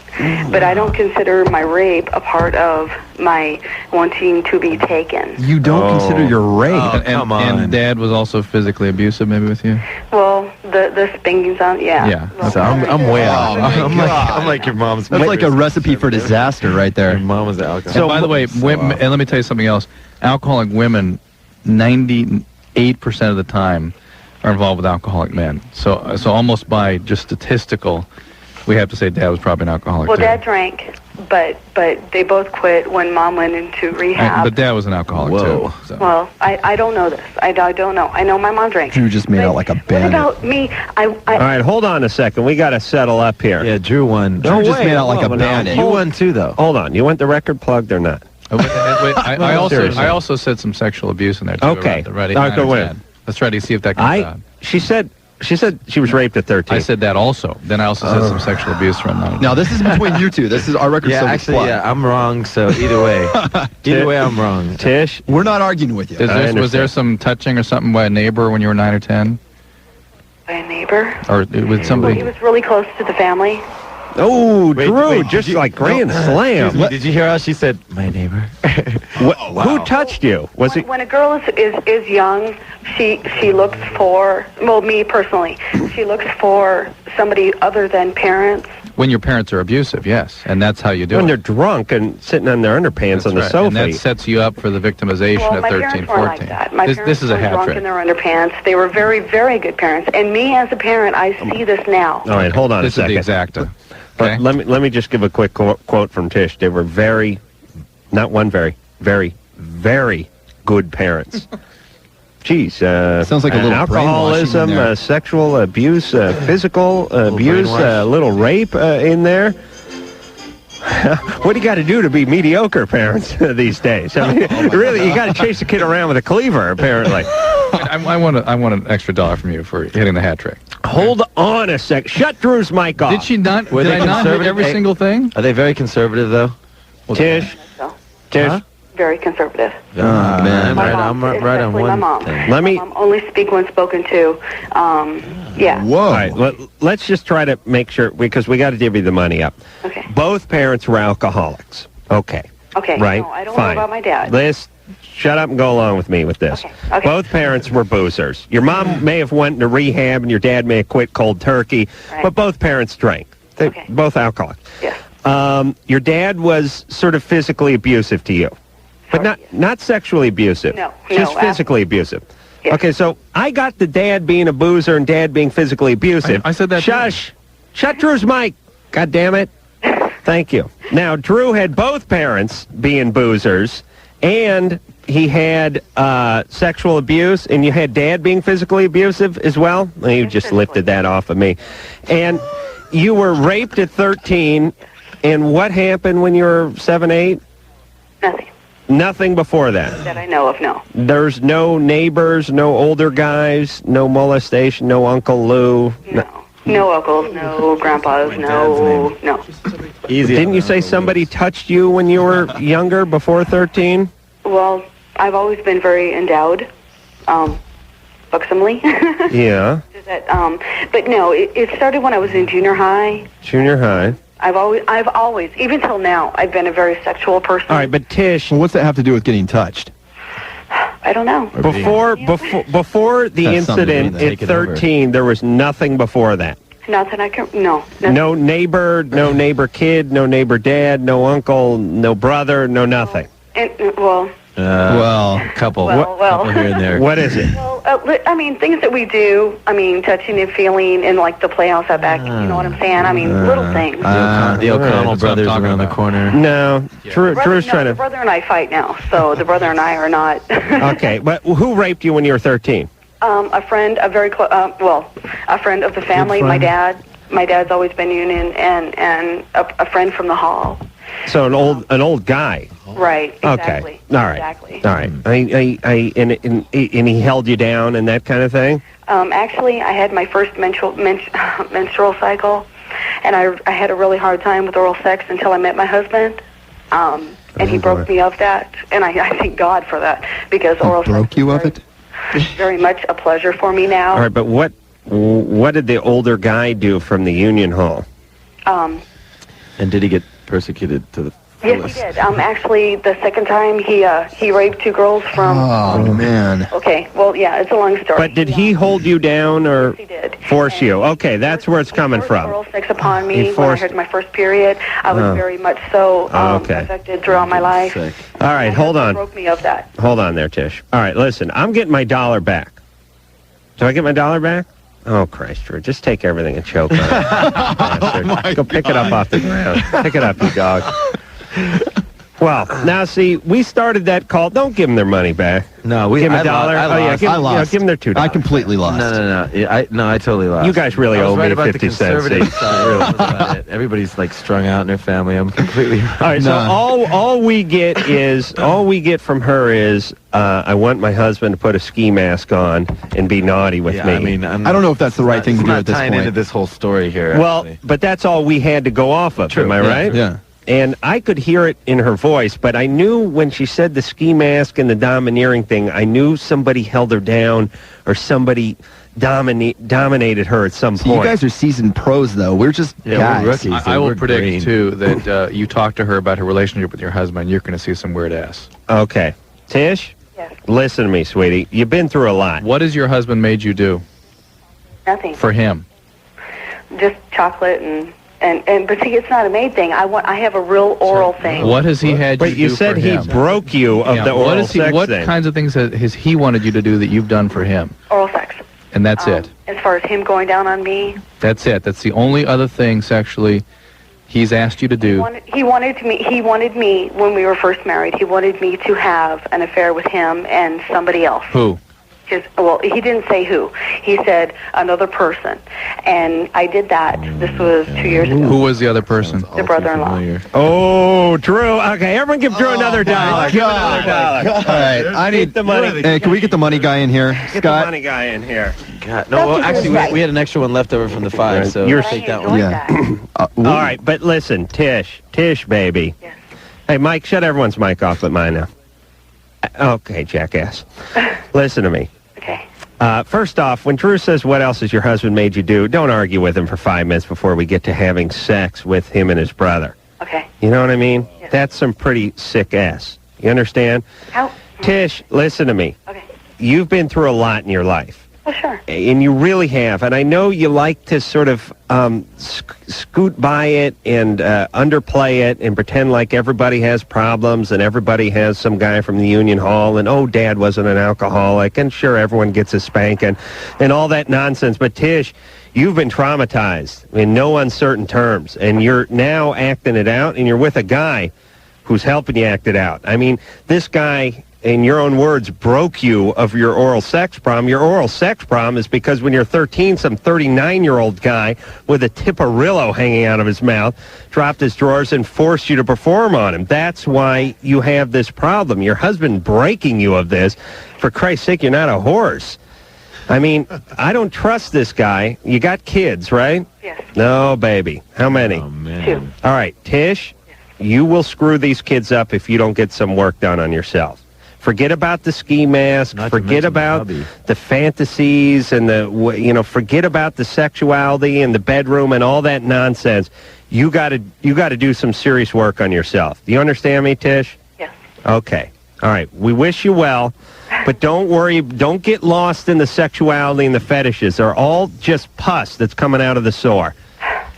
But I don't consider my rape a part of my wanting to be taken. You don't consider your rape? And Dad was also physically abusive, maybe with you. Well, the spankings on, yeah. Yeah. So I'm way out. I'm like your mom's. That's like a recipe for disaster right there. Your mom was the alcoholic. So, by the way, women, and let me tell you something else. Alcoholic women, 98% of the time, are involved with alcoholic men. So almost by just statistical, we have to say Dad was probably an alcoholic. Well, too. Dad drank, but they both quit when Mom went into rehab. But Dad was an alcoholic too. So. Well, I don't know this. I don't know. I know my mom drank. Drew just made out like a bandit. What about me? All right, hold on a second. We got to settle up here. Yeah, Drew won. No Drew just way. made out like a bandit. You won too, though. Hold on. You want the record plugged or not? I also said some sexual abuse in there too. Okay. Ready? All right, go ahead. Let's try to see if that comes out. She said she was raped at 13. I said that also. Then I also said some sexual abuse from that. Now, this is between you two. This is our record. Yeah, actually, I'm wrong, so either way. Either way, I'm wrong. Tish? We're not arguing with you. Was there some touching or something by a neighbor when you were 9 or 10? By a neighbor? Or with somebody? Well, he was really close to the family. Oh, Drew, just like grand slam. Did you hear how she said, my neighbor? Who touched you? Was it? When a girl is young, she looks for, well, me personally, she looks for somebody other than parents. When your parents are abusive, yes, and that's how you do it. When they're drunk and sitting on their underpants on the right. sofa. And that sets you up for the victimization Well, at 13, 14. parents weren't like that. My parents this is a were hat drunk trick. in their underpants. They were very, very good parents. And me as a parent, I see this now. All right, hold on a second. This is the exacta. Okay. Let me just give a quick quote from Tish. They were very good parents. Geez, sounds like a little alcoholism, sexual abuse, physical abuse, a little rape in there. What do you got to do to be mediocre parents these days? I mean, really, you got to chase a kid around with a cleaver, apparently. I want an extra $1 from you for hitting the hat trick. Hold on a sec. Shut Drew's mic off. Did she not? Did I not hit every single thing? Are they very conservative, though? Tish? Tish? Very conservative. Oh, man. I'm right on one mom. thing. Let me... My mom only speak when spoken to. Yeah. Whoa. All right, let's just try to make sure, because we got to divvy the money up. Okay. Both parents were alcoholics. Okay. Okay. Right? No, I don't Fine. know about my dad. Shut up and go along with me with this. Okay. Both parents were boozers. Your mom may have went into rehab and your dad may have quit cold turkey, but both parents drank. They both alcoholics. Yes. Your dad was sort of physically abusive to you, but not sexually abusive. No. Just physically abusive. Yes. Okay, so I got the dad being a boozer and dad being physically abusive. I said that. Shush. Shut Drew's mic. God damn it. Thank you. Now, Drew had both parents being boozers, and he had sexual abuse, and you had dad being physically abusive as well. Well, you just lifted that off of me. And you were raped at 13, and what happened when you were 7, 8? Nothing. Nothing before that? That I know of, no. There's no neighbors, no older guys, no molestation, no Uncle Lou? No uncles, no grandpas, no. Easy. Didn't you say somebody touched you when you were younger, before 13? Well, I've always been very endowed, buxomly. Yeah. But no, it started when I was in junior high. Junior high. I've always, even till now, I've been a very sexual person. All right, but Tish... Well, what's that have to do with getting touched? I don't know. Before the incident at 13, there was nothing before that. Nothing I can... No. Nothing. No neighbor kid, no neighbor dad, no uncle, no brother, no nothing. And, well... A couple. Couple here and there. What is it? Well, I mean, things that we do. I mean, touching and feeling in like the playhouse out back. You know what I'm saying? I mean, little things. The O'Connell brothers around the corner. No, Drew's trying to. The brother and I fight now, so the brother and I are not. Okay, but who raped you when you were 13? A friend, a very close, a friend of the family. My dad. My dad's always been union, and a friend from the hall. So an old guy. Right. Exactly. Okay. All right. Exactly. All right. And he held you down and that kind of thing. Actually, I had my first menstrual cycle, and I had a really hard time with oral sex until I met my husband. And he broke me of that, and I thank God for that, because oral sex broke you of it? Very much a pleasure for me now. All right, but what did the older guy do from the union hall? And did he get persecuted to the Yes, he did. Actually, the second time he raped 2 girls from. Oh man. Okay. Well, yeah, it's a long story. But did he hold you down or force you? Okay, that's where it's coming from. Oral sex upon me when I had my first period. I was very much so affected throughout my life. All right, hold on. Broke me of that. Hold on there, Tish. All right, listen. I'm getting my $1 back. Do I get my $1 back? Oh, Christ, Drew. Just take everything and choke on it. Go pick it up off the ground. Pick it up, you dog. Well, now see, we started that call. Don't give them their money back. No, give them $1. I lost. Give them their $2. I completely lost. No, I totally lost. You guys really owe me 50 cents. Everybody's like strung out in their family. I'm completely. All right, so all we get from her is I want my husband to put a ski mask on and be naughty with me. I mean, I don't know if that's the right thing to do at this point. Tying into this whole story here. Well, but that's all we had to go off of. True. Am I right? Yeah. And I could hear it in her voice, but I knew when she said the ski mask and the domineering thing, I knew somebody held her down or somebody dominated her at some point. You guys are seasoned pros, though. We're just guys. We're rookies. I will predict, too, that you talk to her about her relationship with your husband, you're going to see some weird ass. Okay. Tish? Yes. Listen to me, sweetie. You've been through a lot. What has your husband made you do? Nothing. For him? Just chocolate and but see, it's not a maid thing. I have a real oral thing. What has he had you do for him? But you said he broke you of the oral sex thing. What kinds of things has he wanted you to do that you've done for him? Oral sex. And that's it? As far as him going down on me? That's it. That's the only other thing sexually he's asked you to do. He wanted me, when we were first married, he wanted me to have an affair with him and somebody else. Who? He didn't say who. He said another person. And I did that. This was 2 years ago. Who was the other person? The brother-in-law. Oh, Drew. Okay, everyone give Drew another $1. Give another $1. All right, I need the money. Hey, can we get the money guy in here? Get the money guy in here. God. No, well, actually, we had an extra one left over from the 5, so You're take that one. Yeah. All right, but listen, Tish, baby. Yes. Hey, Mike, shut everyone's mic off but mine now. Okay, jackass. Listen to me. Okay. First off, when Drew says, what else has your husband made you do, don't argue with him for 5 minutes before we get to having sex with him and his brother. Okay. You know what I mean? Yes. That's some pretty sick ass. You understand? How? Tish, listen to me. Okay. You've been through a lot in your life. Oh, sure. And you really have. And I know you like to sort of scoot by it and underplay it and pretend like everybody has problems and everybody has some guy from the union hall and, oh, Dad wasn't an alcoholic and sure, everyone gets a spanking and all that nonsense. But, Tish, you've been traumatized in no uncertain terms. And you're now acting it out and you're with a guy who's helping you act it out. I mean, this guy, in your own words, broke you of your oral sex problem. Your oral sex problem is because when you're 13, some 39-year-old guy with a Ʌᴏʌᴇᴇ hanging out of his mouth dropped his drawers and forced you to perform on him. That's why you have this problem. Your husband breaking you of this. For Christ's sake, you're not a horse. I mean, I don't trust this guy. You got kids, right? Yes. No, baby. How many? Oh, man. 2. All right, Tish, you will screw these kids up if you don't get some work done on yourself. Forget about the ski mask. Forget about the fantasies and forget about the sexuality and the bedroom and all that nonsense. You got to do some serious work on yourself. Do you understand me, Tish? Yes. Okay. All right. We wish you well, but don't worry. Don't get lost in the sexuality and the fetishes. They're all just pus that's coming out of the sore.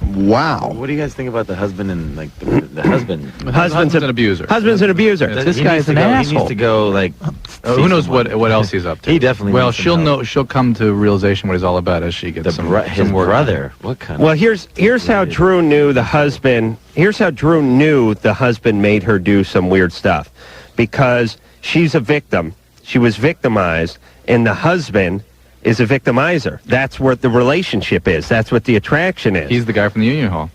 Wow. What do you guys think about the husband and like the husband? Husband's an abuser. Husband's an abuser. This guy's an asshole. He needs to go like. Who knows what else he's up to? He definitely. Well, she'll know. She'll come to realization what he's all about as she gets his brother. What kind? Well, here's how Drew knew the husband. Here's how Drew knew the husband made her do some weird stuff, because she's a victim. She was victimized, and the husband is a victimizer. That's what the relationship is. That's what the attraction is. He's the guy from the Union Hall.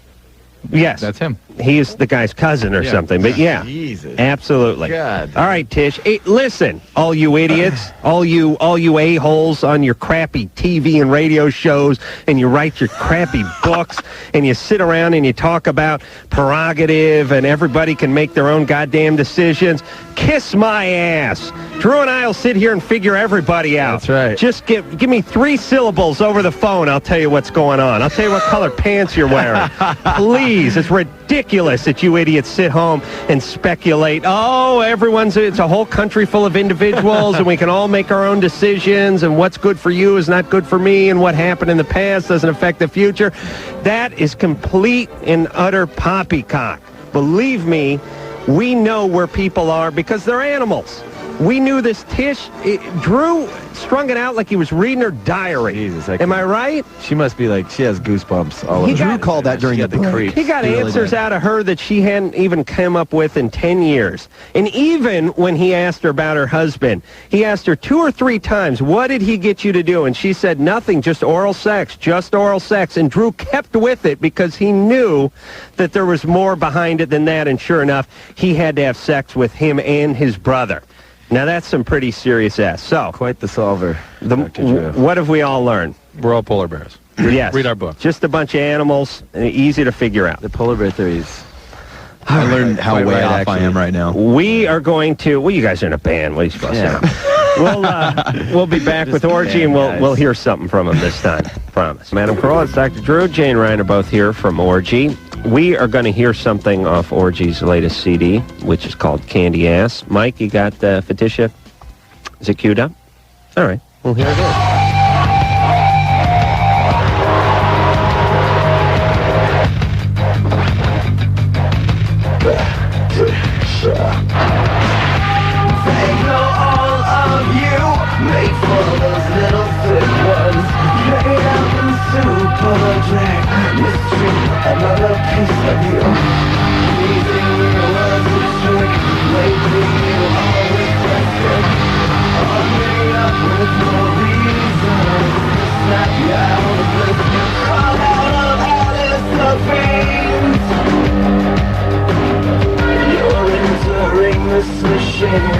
Yes. That's him. He's the guy's cousin or something. But yeah, Jesus. Absolutely. God. All right, Tish. Hey, listen, all you idiots, all you a-holes on your crappy TV and radio shows, and you write your crappy books, and you sit around and you talk about prerogative, and everybody can make their own goddamn decisions. Kiss my ass. Drew and I will sit here and figure everybody out. That's right. Just give me 3 syllables over the phone. I'll tell you what's going on. I'll tell you what color pants you're wearing. Please, it's ridiculous that you idiots sit home and speculate. Oh, it's a whole country full of individuals, and we can all make our own decisions, and what's good for you is not good for me, and what happened in the past doesn't affect the future. That is complete and utter poppycock. Believe me, we know where people are because they're animals. We knew this. Tish, Drew strung it out like he was reading her diary. Jesus, am I right? She must be like, she has goosebumps all over. Drew called that during the break. He got answers out of her that she hadn't even come up with in 10 years. And even when he asked her about her husband, he asked her 2 or 3 times, what did he get you to do? And she said, nothing, just oral sex, just oral sex. And Drew kept with it because he knew that there was more behind it than that. And sure enough, he had to have sex with him and his brother. Now, that's some pretty serious ass. So, quite the solver. What have we all learned? We're all polar bears. Yes. Read our book. Just a bunch of animals, easy to figure out. The polar bear theories. I learned how way off I am right now. We are going to... Well, you guys are in a band. What are you supposed to do? We'll be back with Orgy, and we'll hear something from him this time. Promise. Madam Kroll, it's Dr. Drew. Jay and Ryan are both here from Orgy. We are going to hear something off Orgy's latest CD, which is called Candy Ass. Mike, you got Fetisha? Is it queued up? All right. Well, here it is. Another piece of you. Leaving you was a trick. Lately you always rested. All made up with no reason. Snap you out of this. Crawl out of Alice of Dreams. You're entering this machine.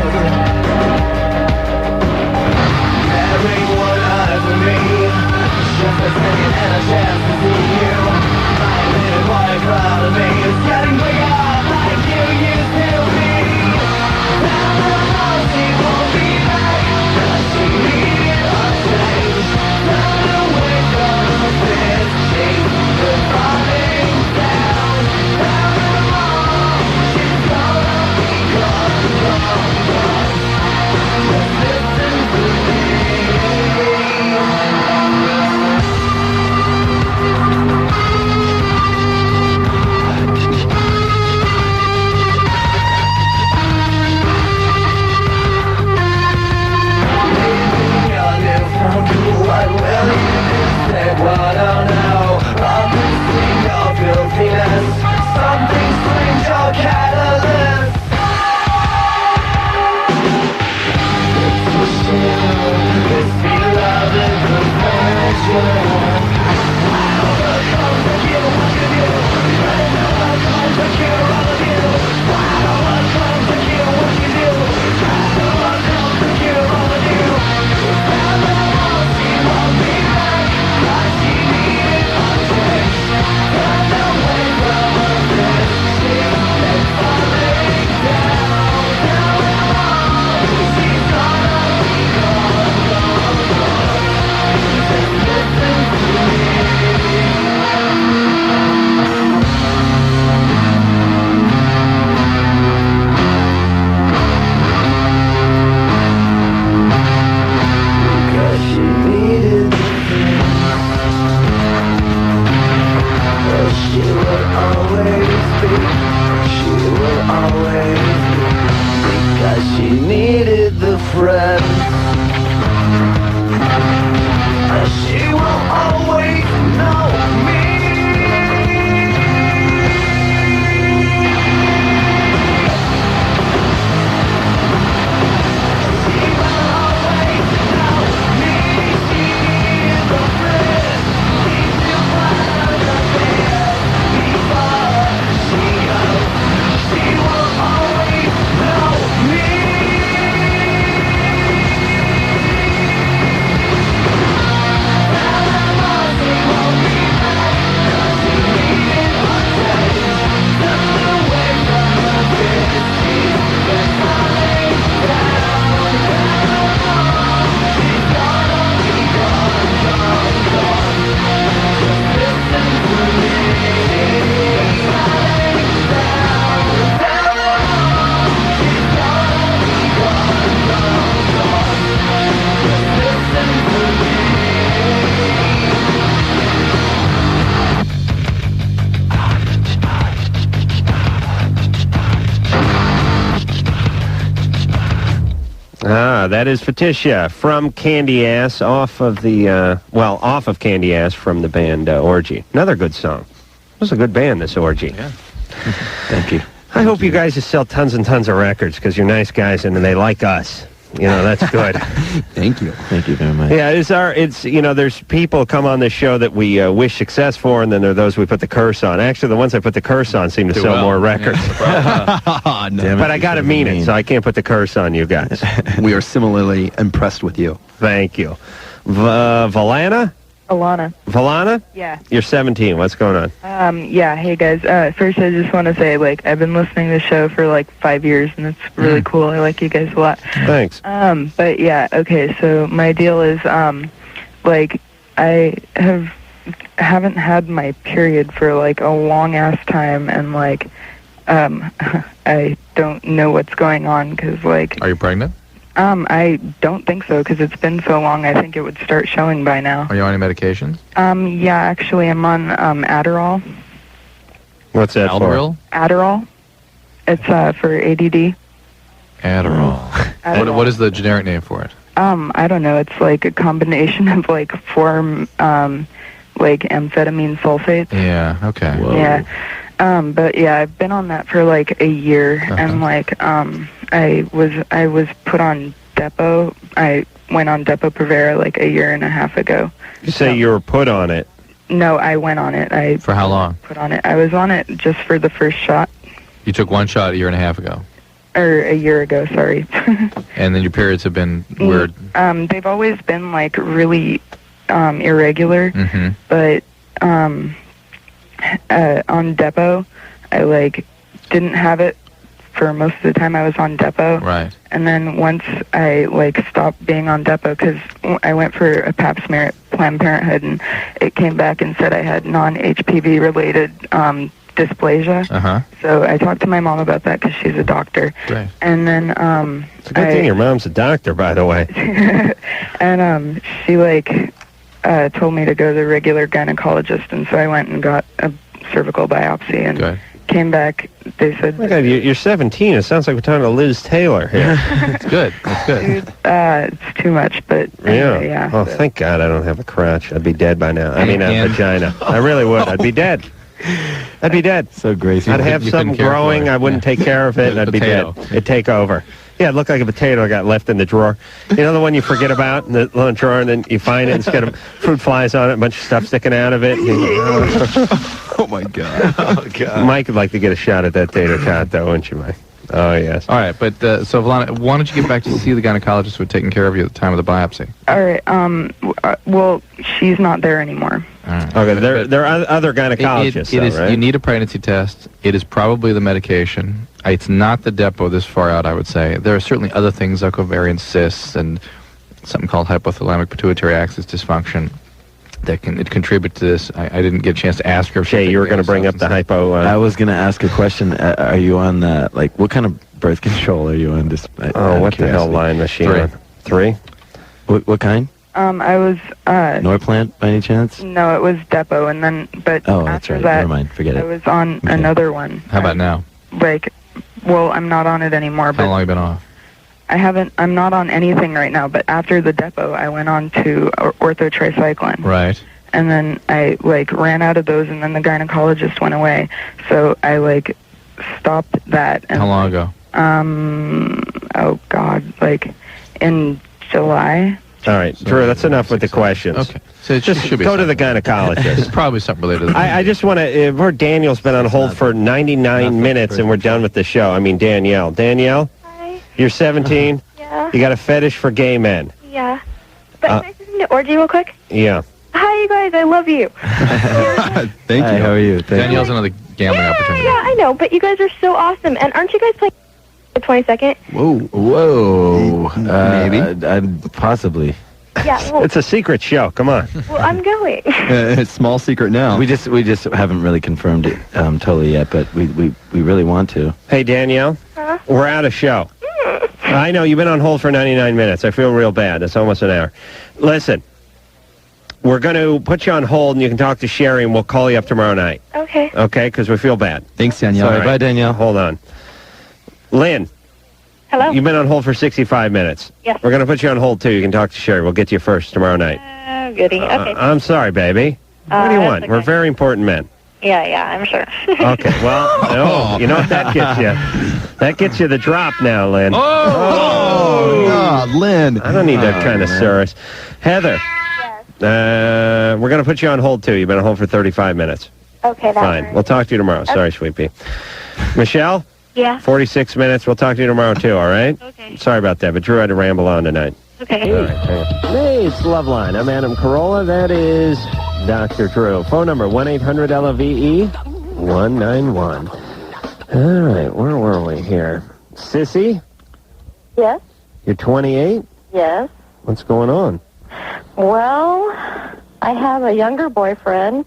Having one eye for me. Just a second and a chance to see you. Boy, proud of me is getting bigger like you used to be. Now the honesty won't be back. Does she need a change? Now the wake of this she's been falling down. Now the wrong, she's gonna be gone. Just listen to me. She needed the friend. She will always know me. That is Feticia from Candy Ass, off of Candy Ass from the band Orgy. Another good song. It was a good band, this Orgy. Yeah. Thank you. I hope you guys just sell tons and tons of records, because you're nice guys and they like us. You know, that's good. Thank you. Thank you very much. Yeah, there's people come on this show that we wish success for, and then there are those we put the curse on. Actually, the ones I put the curse on seem to sell more records. Oh, no. But I got to mean it, so I can't put the curse on you guys. We are similarly impressed with you. Thank you. Valana? Valana? Yeah. You're 17. What's going on? Yeah, hey guys. First I just want to say, I've been listening to the show for 5 years, and it's really cool. I like you guys a lot. Thanks. But yeah, okay, so my deal is, I haven't had my period for a long-ass time, and I don't know what's going on, because Are you pregnant? I don't think so, because it's been so long. I think it would start showing by now. Are you on any medications? Yeah, actually, I'm on Adderall. What's that Adderall? Adderall. It's for ADD. Adderall. What is the generic name for it? I don't know. It's a combination of 4 amphetamine sulfates. Yeah. Okay. Whoa. Yeah. But yeah, I've been on that for a year, and I was put on Depo. I went on Depo-Provera a year and a half ago. You say you were put on it? No, I went on it. For how long? Put on it. I was on it just for the first shot. You took one shot a year and a half ago. Or a year ago, sorry. And then your periods have been weird. They've always been really irregular, but on Depo, I didn't have it for most of the time I was on Depo. Right. And then once I stopped being on Depo, because I went for a pap smear at Planned Parenthood, and it came back and said I had non-HPV related dysplasia. So I talked to my mom about that, because she's a doctor. Right. And then it's a good thing your mom's a doctor, by the way. And she told me to go to the regular gynecologist, and so I went and got a cervical biopsy, and came back. They said, oh my God, you're 17. It sounds like we're talking to Liz Taylor here. It's good. That's good. Dude, it's too much, but anyway, yeah. Oh, thank God I don't have a crotch. I'd be dead by now. I mean, a vagina. I really would. I'd be dead. I'd be dead. So Gracie, I'd have something growing. I wouldn't take care of it, and I'd be dead. It'd take over. Yeah, it looked like a potato I got left in the drawer. You know the one you forget about in the little drawer, and then you find it, and it's got fruit flies on it, a bunch of stuff sticking out of it. Oh, my God. Oh, God. Mike would like to get a shot at that tater tot, though, wouldn't you, Mike? Oh, yes. All right, but so, Valana, why don't you get back to see the gynecologist who had taken care of you at the time of the biopsy? All right, well, she's not there anymore. All right. Okay, there are other gynecologists, right? You need a pregnancy test. It is probably the medication. It's not the Depo this far out, I would say. There are certainly other things, like ovarian cysts and something called hypothalamic pituitary axis dysfunction, that can contribute to this. I didn't get a chance to ask her. Jay, you were going to bring up the hypo. I was going to ask a question. Are you on what kind of birth control are you on? Just what the hell line machine? 3. What kind? I was Norplant by any chance? No, it was Depo, and then that's after right. that, Never mind. Forget it. I was on another one. How about now? Well, I'm not on it anymore. How long have you been off? I'm not on anything right now, but after the depot, I went on to orthotricycline. Right. And then I, ran out of those, and then the gynecologist went away. So I, stopped that. And, how long ago? Oh, God, in July. All right, Drew, that's enough with the questions. Okay. So just should be go to the gynecologist. It's probably something related to that. I just want to, poor Daniel's been on hold for 99 minutes, and we're done with the show. I mean, Danielle. Danielle? Hi. You're 17? Yeah. You got a fetish for gay men? Yeah. But can I just listen to Orgy real quick? Yeah. Hi, you guys. I love you. Thank you. Hi, how are you? Danielle's another gambling opportunity. Yeah, I know, but you guys are so awesome. And aren't you guys playing the 22nd? Whoa. Maybe. Possibly. Yeah, well, It's a secret show. Come on. well, I'm going. It's small secret now. We just haven't really confirmed it totally yet, but we really want to. Hey, Danielle. Huh? We're out of show. I know, you've been on hold for 99 minutes. I feel real bad. It's almost an hour. Listen, we're going to put you on hold, and you can talk to Sherry, and we'll call you up tomorrow night. Okay. Okay, because we feel bad. Thanks, Danielle. Sorry, Bye, Danielle. Hold on. Lynn. Hello? You've been on hold for 65 minutes. Yes. We're going to put you on hold, too. You can talk to Sherry. We'll get you first tomorrow night. Goody. Okay. I'm sorry, baby. What do you that's want? okay. We're very important men. Yeah, I'm sure. Okay, well, you know what that gets you? That gets you the drop now, Lynn. Oh, Lynn. I don't need that kind of service. Heather. Yes. We're going to put you on hold, too. You've been on hold for 35 minutes. Okay, that's Fine. We'll talk to you tomorrow. Sorry, Sweet Pea. Michelle? Yeah. 46 minutes. We'll talk to you tomorrow, too, all right? Okay. Sorry about that, but Drew had to ramble on tonight. Okay. All right. Hey, it's Loveline. I'm Adam Carolla. That is Dr. Drew. Phone number 1-800-LOVE-191. All right, where were we here? Sissy, Yes, you're 28? yes. What's going on? Well, I have a younger boyfriend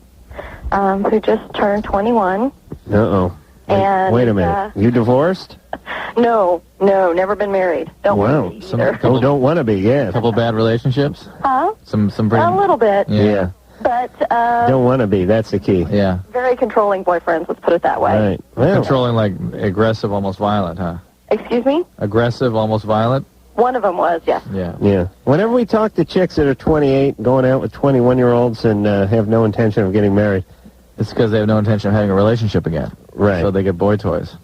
who just turned 21. Uh-oh. And Wait a minute. You divorced? No, never been married. Don't want to be either. Don't want to be, yeah. Couple bad relationships? Huh? Some pretty... A little bit. Yeah. But Don't want to be. That's the key. Yeah. very controlling boyfriends, let's put it that way. Right. Well, Controlling, like, aggressive, almost violent, huh? Excuse me? Aggressive, almost violent? One of them was, yes. Yeah. yeah. Whenever we talk to chicks that are 28, going out with 21-year-olds and have no intention of getting married. It's because they have no intention of having a relationship again. Right. So they get boy toys.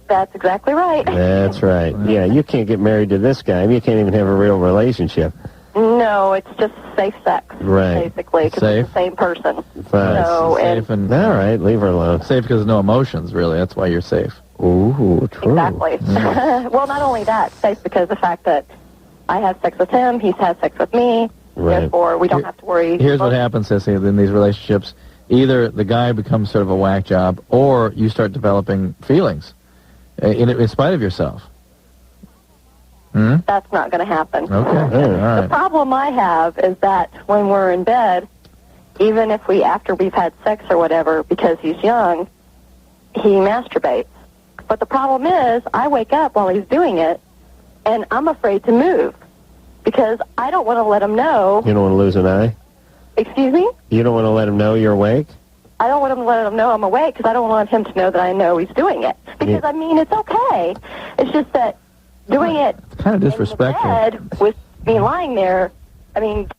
That's exactly right. That's right. Yeah, you can't get married to this guy. You can't even have a real relationship. No, it's just safe sex, Right. basically, because Safe? it's the same person. Fine. So, and Safe and... All right, leave her alone. Safe because there's no emotions, really. That's why you're safe. Ooh, true. exactly. Well, not only that, safe because the fact that I have sex with him, he's had sex with me, Right. therefore we don't have to worry. Here's what happens, Sissy, in these relationships. Either the guy becomes sort of a whack job, or you start developing feelings in spite of yourself. That's not going to happen. Okay. All The right. problem I have is that when we're in bed, even if after we've had sex or whatever, because he's young, he masturbates. But the problem is, I wake up while he's doing it, and I'm afraid to move because I don't want to let him know. You don't want to lose an eye? Excuse me? You don't want to let him know you're awake? I don't want to let him know I'm awake because I don't want him to know that I know he's doing it. Because, I mean, it's okay. It's just that doing it Kind of disrespectful. in the bed with me lying there, I mean...